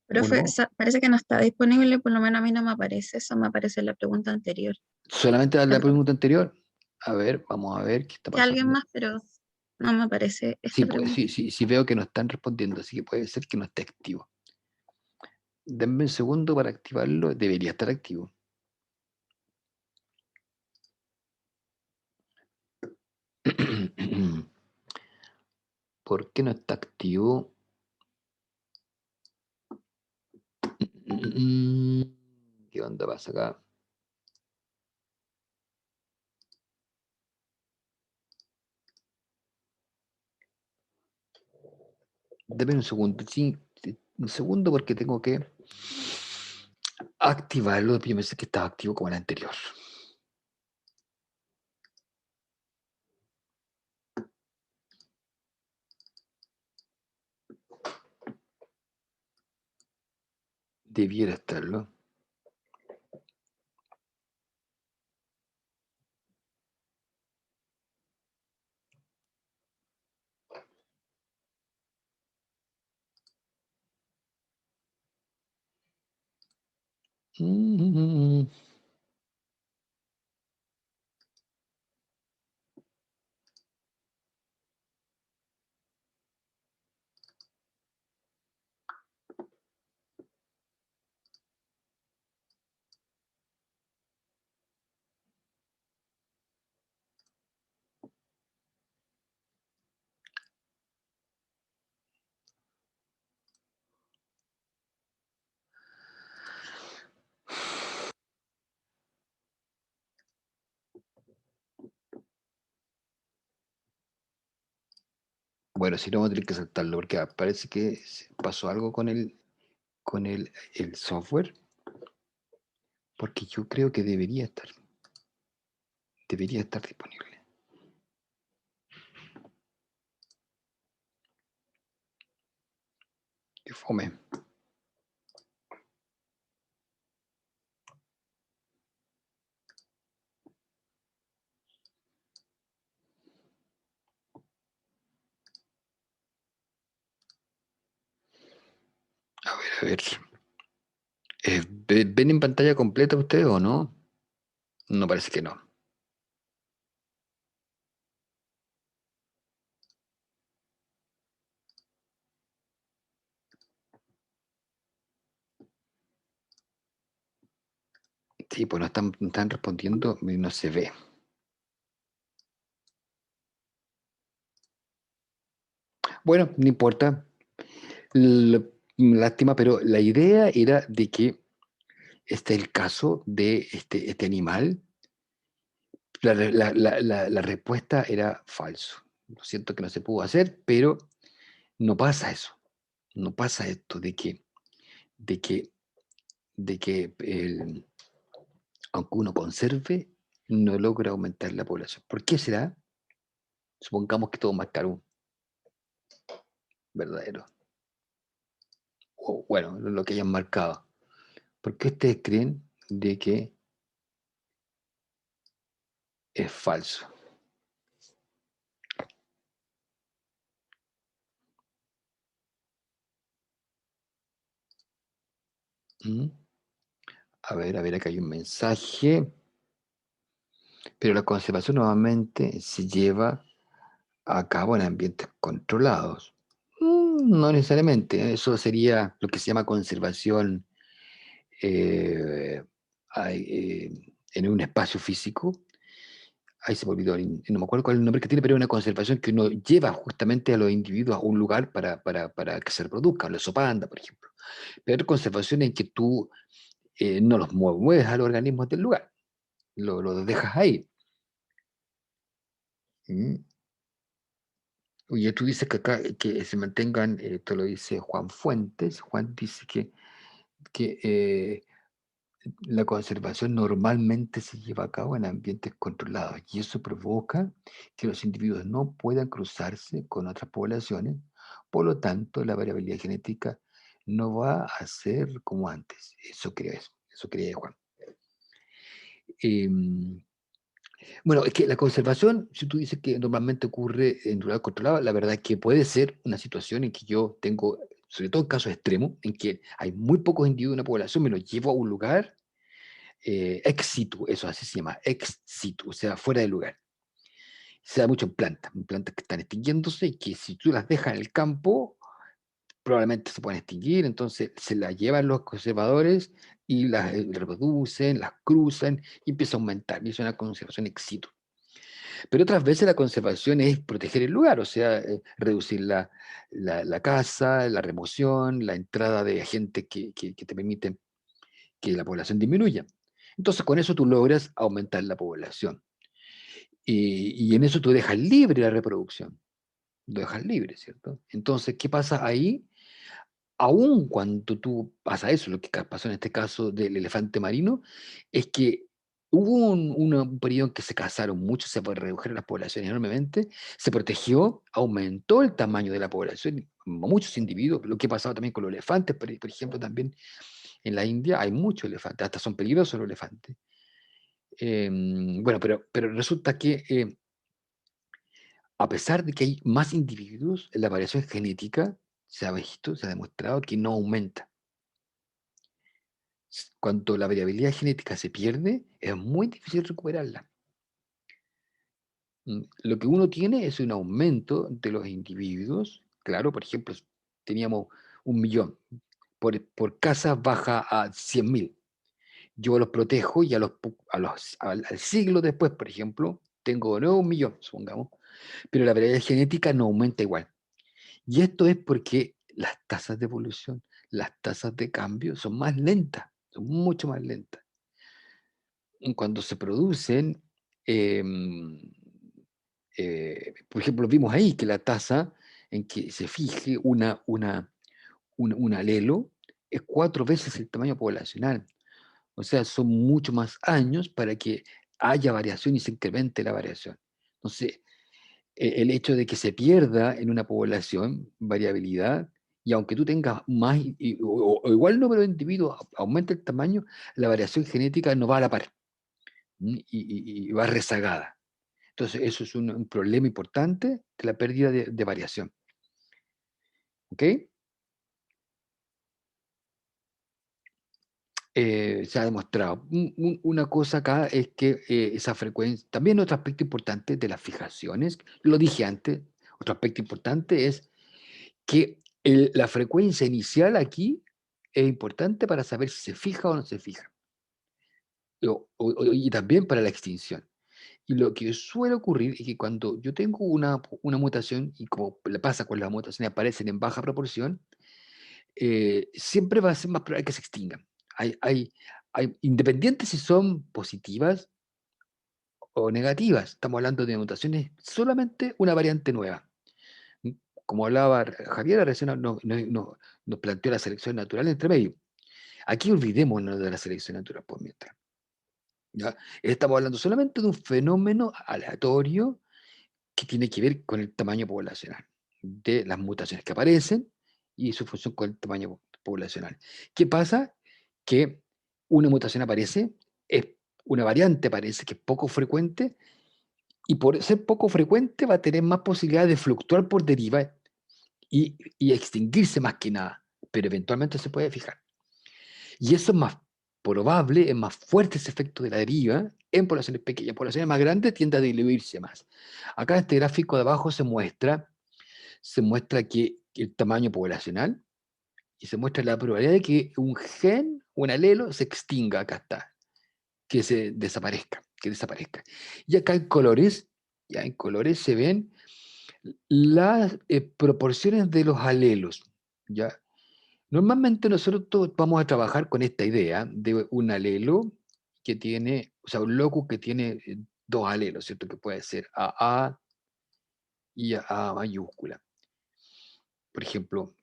Profe, no? parece que no está disponible, por lo menos a mí no me aparece, eso me aparece en la pregunta anterior. Solamente la Tal vez pregunta anterior. A ver, vamos a ver qué está que alguien pasando. más, pero no me aparece Sí, esta pues, pregunta. sí veo que no están respondiendo, así que puede ser que no esté activo. Denme un segundo para activarlo. Debería estar activo. ¿Por qué no está activo? ¿Qué onda pasa acá? Deme un segundo, sí, un segundo porque tengo que activarlo. Yo pensé que estaba activo como el anterior. Debiera estarlo. Mm. Bueno, si no, vamos a tener que saltarlo porque parece que pasó algo con el software, porque yo creo que debería estar disponible. Qué fome. A ver. ¿Ven en pantalla completa ustedes o no? No, parece que no. Sí, pues no están respondiendo y no se ve. Bueno, no importa. Lástima, pero la idea era de que este es el caso de este animal. La respuesta era falso. Lo siento que no se pudo hacer, pero no pasa eso. No pasa esto de que, aunque uno conserve, no logra aumentar la población. ¿Por qué será? Supongamos que todo más caro, verdadero. O bueno, lo que hayan marcado. ¿Por qué ustedes creen de que es falso? ¿Mm? A ver, acá hay un mensaje. Pero la conservación nuevamente se lleva a cabo en ambientes controlados. No necesariamente, eso sería lo que se llama conservación eh, en un espacio físico. Ahí se me olvidó, no me acuerdo cuál es el nombre que tiene, pero es una conservación que uno lleva justamente a los individuos a un lugar para que se reproduzcan, los panda, por ejemplo. Pero hay conservación en que tú no los mueves a los organismos del lugar, lo dejas ahí. ¿Mm? Oye, tú dices que acá que se mantengan, esto lo dice Juan Fuentes. Juan dice que la conservación normalmente se lleva a cabo en ambientes controlados y eso provoca que los individuos no puedan cruzarse con otras poblaciones. Por lo tanto, la variabilidad genética no va a ser como antes. Eso cree Juan. Em, Bueno, es que la conservación, si tú dices que normalmente ocurre en lugares controlados, la verdad es que puede ser una situación en que yo tengo, sobre todo en casos extremos, en que hay muy pocos individuos en una población, me los llevo a un lugar ex situ, eso así se llama, ex situ, o sea, fuera del lugar. Se da mucho en plantas que están extinguiéndose y que si tú las dejas en el campo, probablemente se pueden extinguir, entonces se las llevan los conservadores y las reproducen, las cruzan y empieza a aumentar, y es una conservación ex situ. Pero otras veces la conservación es proteger el lugar, o sea, reducir la caza, la remoción, la entrada de agentes que te permiten que la población disminuya. Entonces, con eso tú logras aumentar la población. Y en eso tú dejas libre la reproducción. Lo dejas libre, ¿cierto? Entonces, ¿qué pasa ahí? Aún cuando tú pasa eso, lo que pasó en este caso del elefante marino, es que hubo un periodo en que se cazaron mucho, se redujeron las poblaciones enormemente, se protegió, aumentó el tamaño de la población, muchos individuos, lo que ha pasado también con los elefantes, por ejemplo, también en la India hay muchos elefantes, hasta son peligrosos los elefantes. Bueno, pero resulta que a pesar de que hay más individuos, la variación genética se ha visto, se ha demostrado que no aumenta. Cuando la variabilidad genética se pierde, es muy difícil recuperarla. Lo que uno tiene es un aumento de los individuos. Claro, por ejemplo, teníamos 1.000.000. Por casa baja a 100.000. Yo los protejo y al siglo después, por ejemplo, tengo de nuevo 1.000.000, supongamos, pero la variabilidad genética no aumenta igual. Y esto es porque las tasas de evolución, las tasas de cambio son más lentas, son mucho más lentas. Cuando se producen, por ejemplo, vimos ahí que la tasa en que se fije un alelo es 4 veces el tamaño poblacional. O sea, son mucho más años para que haya variación y se incremente la variación. Entonces, el hecho de que se pierda en una población variabilidad y aunque tú tengas más o igual número de individuos, aumenta el tamaño, la variación genética no va a la par, y va rezagada. Entonces, eso es un problema importante de la pérdida de variación. ¿Ok? Se ha demostrado. Una cosa acá es que esa frecuencia, también otro aspecto importante de las fijaciones, lo dije antes, otro aspecto importante es que la frecuencia inicial aquí es importante para saber si se fija o no se fija. Y también para la extinción. Y lo que suele ocurrir es que cuando yo tengo una mutación, y como le pasa con las mutaciones, aparecen en baja proporción, siempre va a ser más probable que se extingan. Independientes si son positivas o negativas, estamos hablando de mutaciones, solamente una variante nueva. Como hablaba Javier, recién nos planteó la selección natural entre medio. Aquí olvidémonos de la selección natural por mientras. ¿Ya? Estamos hablando solamente de un fenómeno aleatorio que tiene que ver con el tamaño poblacional, de las mutaciones que aparecen y su función con el tamaño poblacional. ¿Qué pasa? Que una mutación aparece, es una variante aparece que es poco frecuente, y por ser poco frecuente va a tener más posibilidad de fluctuar por deriva y extinguirse más que nada, pero eventualmente se puede fijar. Y eso es más probable, es más fuerte ese efecto de la deriva en poblaciones pequeñas. En poblaciones más grandes tiende a diluirse más. Acá en este gráfico de abajo se muestra que el tamaño poblacional y se muestra la probabilidad de que un gen, un alelo, se extinga. Acá está, que se desaparezca, que desaparezca. Y acá en colores, ya en colores se ven las proporciones de los alelos, ¿ya? Normalmente nosotros vamos a trabajar con esta idea de un alelo que tiene, o sea, un locus que tiene dos alelos, ¿cierto? Que puede ser AA y A mayúscula, por ejemplo,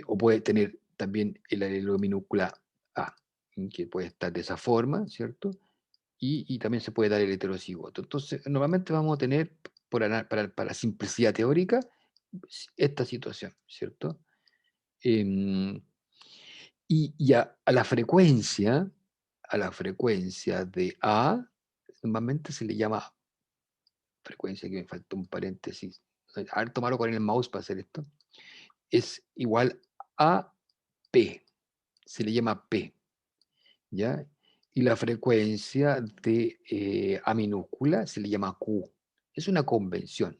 o puede tener también el alelo minúscula A, que puede estar de esa forma, ¿cierto? Y también se puede dar el heterocigoto. Entonces, normalmente vamos a tener, para simplicidad teórica, esta situación, ¿cierto? Em, y a la frecuencia de A, normalmente se le llama frecuencia, que me falta un paréntesis. A ver, tomarlo con el mouse para hacer esto. Es igual a P, se le llama P, ¿ya? Y la frecuencia de A minúscula se le llama Q. Es una convención.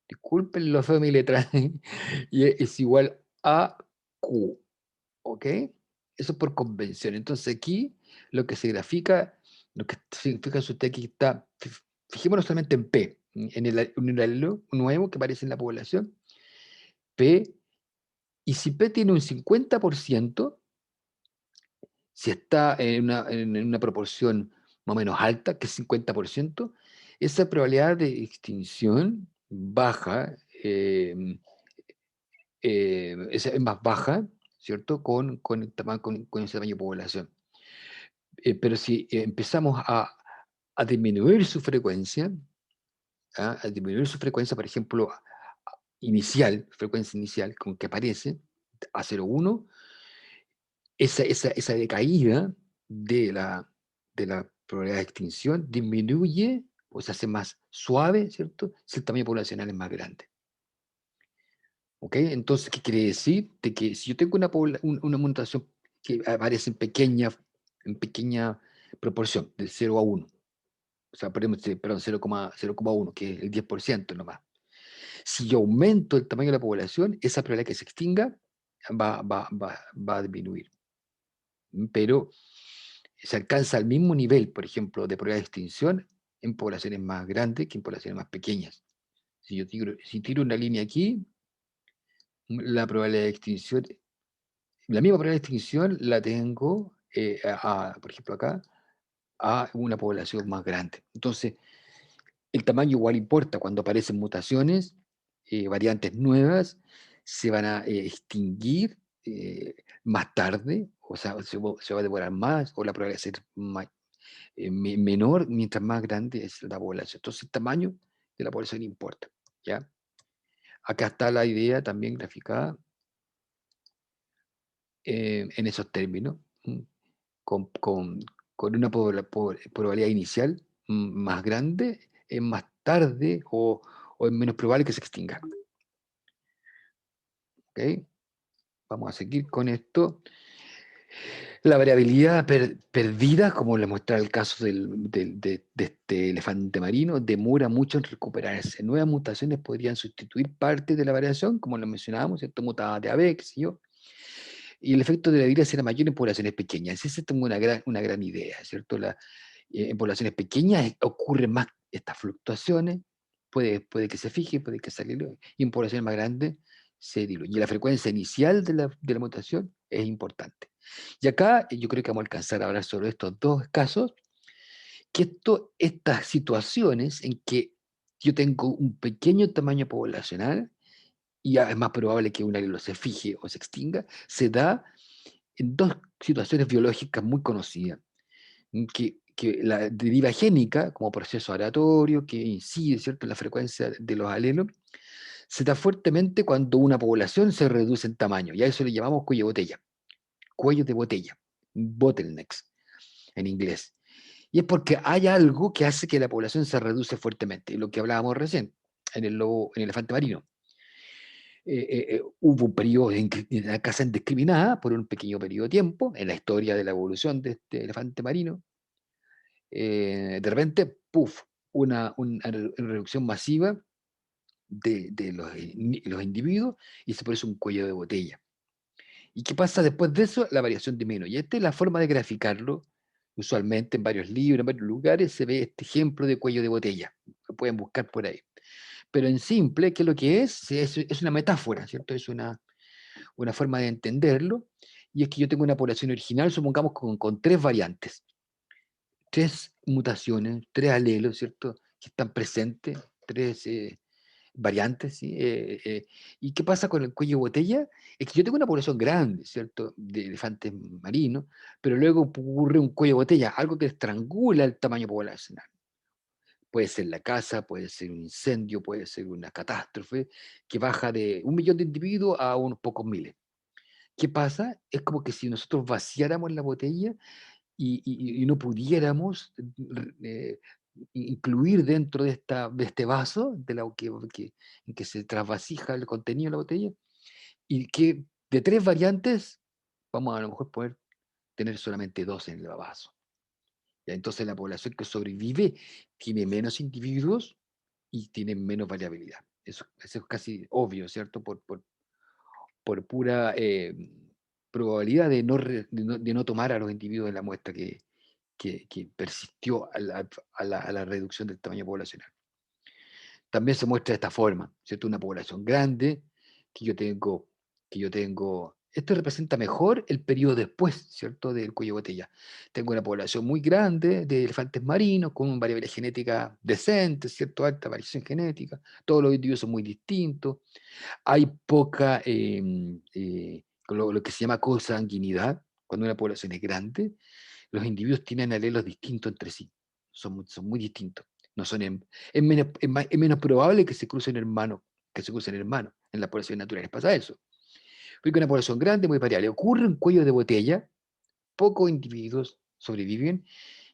Disculpen lo feo de mi letra. Y es igual a Q. ¿Ok? Eso por convención. Entonces aquí lo que se grafica, lo que significa su T aquí está, fijémonos solamente en P, en el alelo nuevo que aparece en la población, P, y si P tiene un 50%, si está en una proporción más o menos alta, que es 50%, esa probabilidad de extinción baja, es más baja, ¿cierto? Con ese tamaño de población. Pero si empezamos a disminuir su frecuencia, a disminuir su frecuencia, por ejemplo, inicial, frecuencia inicial, con que aparece, a 0,1, esa decaída de la probabilidad de extinción disminuye o se hace más suave, ¿cierto? Si el tamaño poblacional es más grande. ¿Ok? Entonces, ¿qué quiere decir? De que si yo tengo una mutación que aparece en pequeña proporción, de 0 a 1, o sea, perdón, 0,1, que es el 10% nomás. Si yo aumento el tamaño de la población, esa probabilidad que se extinga va a disminuir. Pero se alcanza al mismo nivel, por ejemplo, de probabilidad de extinción en poblaciones más grandes que en poblaciones más pequeñas. Si tiro una línea aquí, la probabilidad de extinción, la misma probabilidad de extinción la tengo, por ejemplo, acá, a una población más grande. Entonces, el tamaño igual importa. Cuando aparecen mutaciones, variantes nuevas, se van a extinguir más tarde, o sea, se va a demorar más, o la probabilidad de ser menor mientras más grande es la población. Entonces, el tamaño de la población importa, ¿ya? Acá está la idea también graficada en esos términos, con, con una probabilidad inicial más grande, es más tarde o es menos probable que se extinga. ¿Ok? Vamos a seguir con esto. La variabilidad perdida, como le muestra el caso de este elefante marino, demora mucho en recuperarse. Nuevas mutaciones podrían sustituir parte de la variación, como lo mencionábamos, ¿cierto? Mutadas de ave, qué sé yo. Y el efecto de la vida será mayor en poblaciones pequeñas. Esa es una gran idea, ¿cierto? En poblaciones pequeñas ocurren más estas fluctuaciones, puede que se fije, puede que se alele, y en poblaciones más grandes se diluye. Y la frecuencia inicial de la mutación es importante. Y acá yo creo que vamos a alcanzar a hablar sobre estos dos casos, que estas situaciones en que yo tengo un pequeño tamaño poblacional, y es más probable que un alelo se fije o se extinga, se da en dos situaciones biológicas muy conocidas, que la deriva génica, como proceso aleatorio, que incide, ¿cierto?, en la frecuencia de los alelos, se da fuertemente cuando una población se reduce en tamaño, y a eso le llamamos cuello de botella, cuello de botella, bottlenecks en inglés. Y es porque hay algo que hace que la población se reduce fuertemente, lo que hablábamos recién, en el elefante marino. Hubo un periodo de la caza indiscriminada por un pequeño periodo de tiempo en la historia de la evolución de este elefante marino. De repente, ¡puf!, una reducción masiva de los individuos y se produce un cuello de botella. ¿Y qué pasa después de eso? La variación disminuye. Y esta es la forma de graficarlo. Usualmente en varios libros, en varios lugares, se ve este ejemplo de cuello de botella. Lo pueden buscar por ahí. Pero en simple, ¿qué es lo que es? Es una metáfora, ¿cierto? Es una forma de entenderlo. Y es que yo tengo una población original, supongamos, con tres variantes, tres mutaciones, tres alelos, ¿cierto?, que están presentes, tres variantes, ¿sí? ¿Y qué pasa con el cuello de botella? Es que yo tengo una población grande, ¿cierto?, de elefantes marinos, pero luego ocurre un cuello de botella, algo que estrangula el tamaño poblacional. Puede ser la caza, puede ser un incendio, puede ser una catástrofe que baja de 1 millón de individuos a unos pocos miles. ¿Qué pasa? Es como que si nosotros vaciáramos la botella y no pudiéramos incluir dentro de este vaso en que se trasvasija el contenido de la botella, y que de tres variantes vamos a lo mejor poder tener solamente dos en el vaso. Ya, entonces la población que sobrevive tiene menos individuos y tiene menos variabilidad. Eso es casi obvio, ¿cierto? Por pura probabilidad de no tomar a los individuos de la muestra que persistió a la reducción del tamaño poblacional. También se muestra de esta forma, ¿cierto? Una población grande que yo tengo, esto representa mejor el periodo después, ¿cierto?, del cuello de botella. Tengo una población muy grande de elefantes marinos con una variabilidad genética decente, ¿cierto?, alta variación genética, todos los individuos son muy distintos, hay poca, lo que se llama consanguinidad. Cuando una población es grande, los individuos tienen alelos distintos entre sí, son muy distintos. No son es menos probable que se crucen hermanos, en las poblaciones naturales pasa eso. Porque una población grande, muy variable, ocurre un cuello de botella, pocos individuos sobreviven,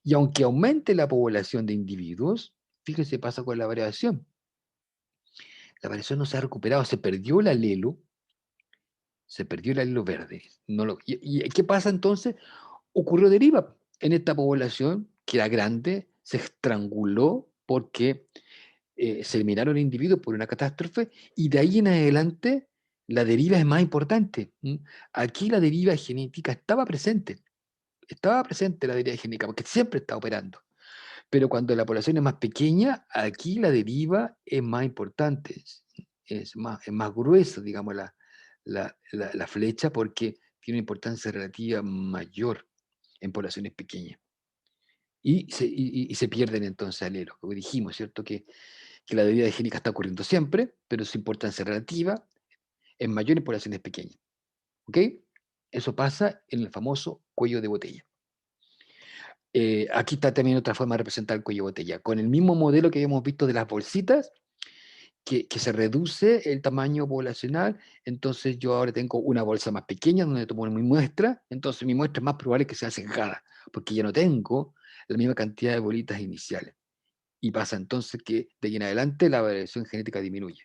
y aunque aumente la población de individuos, fíjese, pasa con la variación. La variación no se ha recuperado, se perdió el alelo verde. ¿Y qué pasa entonces? Ocurrió deriva. En esta población, que era grande, se estranguló porque se eliminaron individuos por una catástrofe, y de ahí en adelante la deriva es más importante. Aquí la deriva genética estaba presente la deriva genética, porque siempre está operando. Pero cuando la población es más pequeña, aquí la deriva es más importante, es más gruesa, digamos, la flecha, porque tiene una importancia relativa mayor en poblaciones pequeñas. Y se pierden entonces alelos, como dijimos, ¿cierto? Que la deriva génica está ocurriendo siempre, pero su importancia relativa es mayor en poblaciones pequeñas. ¿Ok? Eso pasa en el famoso cuello de botella. Aquí está también otra forma de representar el cuello de botella, con el mismo modelo que habíamos visto de las bolsitas, que se reduce el tamaño poblacional, entonces yo ahora tengo una bolsa más pequeña donde tomo mi muestra, entonces mi muestra es más probable que sea sesgada, porque ya no tengo la misma cantidad de bolitas iniciales. Y pasa entonces que de ahí en adelante la variación genética disminuye.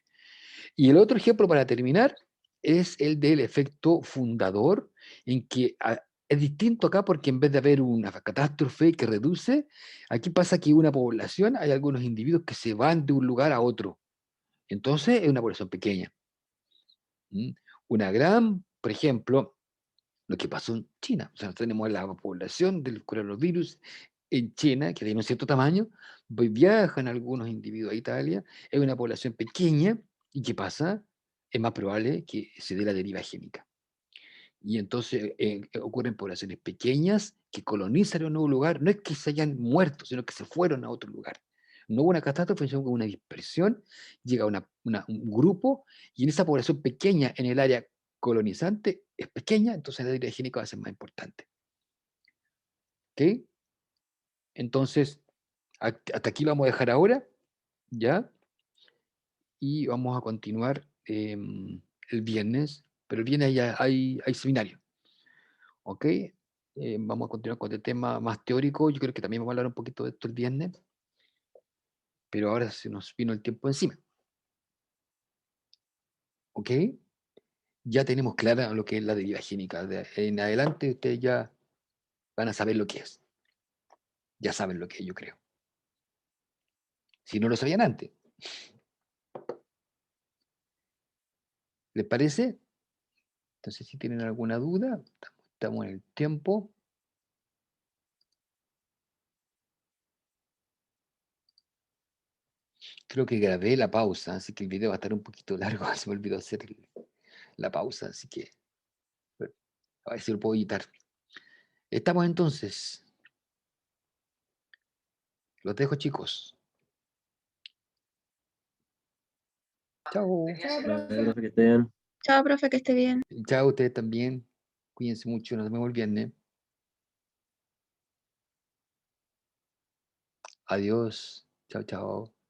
Y el otro ejemplo para terminar es el del efecto fundador, en que es distinto acá porque en vez de haber una catástrofe que reduce, aquí pasa que una población, hay algunos individuos que se van de un lugar a otro. Entonces es una población pequeña. ¿Mm? Una gran, por ejemplo, lo que pasó en China. O sea, tenemos la población del coronavirus en China, que tiene un cierto tamaño, viajan algunos individuos a Italia, es una población pequeña, ¿y qué pasa? Es más probable que se dé la deriva génica. Y entonces ocurren poblaciones pequeñas que colonizan un nuevo lugar, no es que se hayan muerto, sino que se fueron a otro lugar. No hubo una catástrofe, sino que hubo una dispersión, llega un grupo, y en esa población pequeña, en el área colonizante, es pequeña, entonces la deriva génica va a ser más importante. ¿Ok? Entonces, hasta aquí vamos a dejar ahora, ¿ya? Y vamos a continuar el viernes, pero el viernes ya hay seminario. ¿Ok? Vamos a continuar con el tema más teórico. Yo creo que también vamos a hablar un poquito de esto el viernes, pero ahora se nos vino el tiempo encima. ¿Ok? Ya tenemos clara lo que es la deriva génica. En adelante ustedes ya van a saber lo que es. Ya saben lo que es, yo creo. Si no lo sabían antes. ¿Les parece? Entonces, si tienen alguna duda, estamos en el tiempo. Creo que grabé la pausa, así que el video va a estar un poquito largo. Se me olvidó hacer la pausa, así que bueno, a ver si lo puedo editar. Estamos entonces. Los dejo, chicos. Chao. Profe, que esté bien. Chao, profe, que esté bien. Chao, ustedes también. Cuídense mucho. Nos vemos el viernes. Adiós. Chao, chao.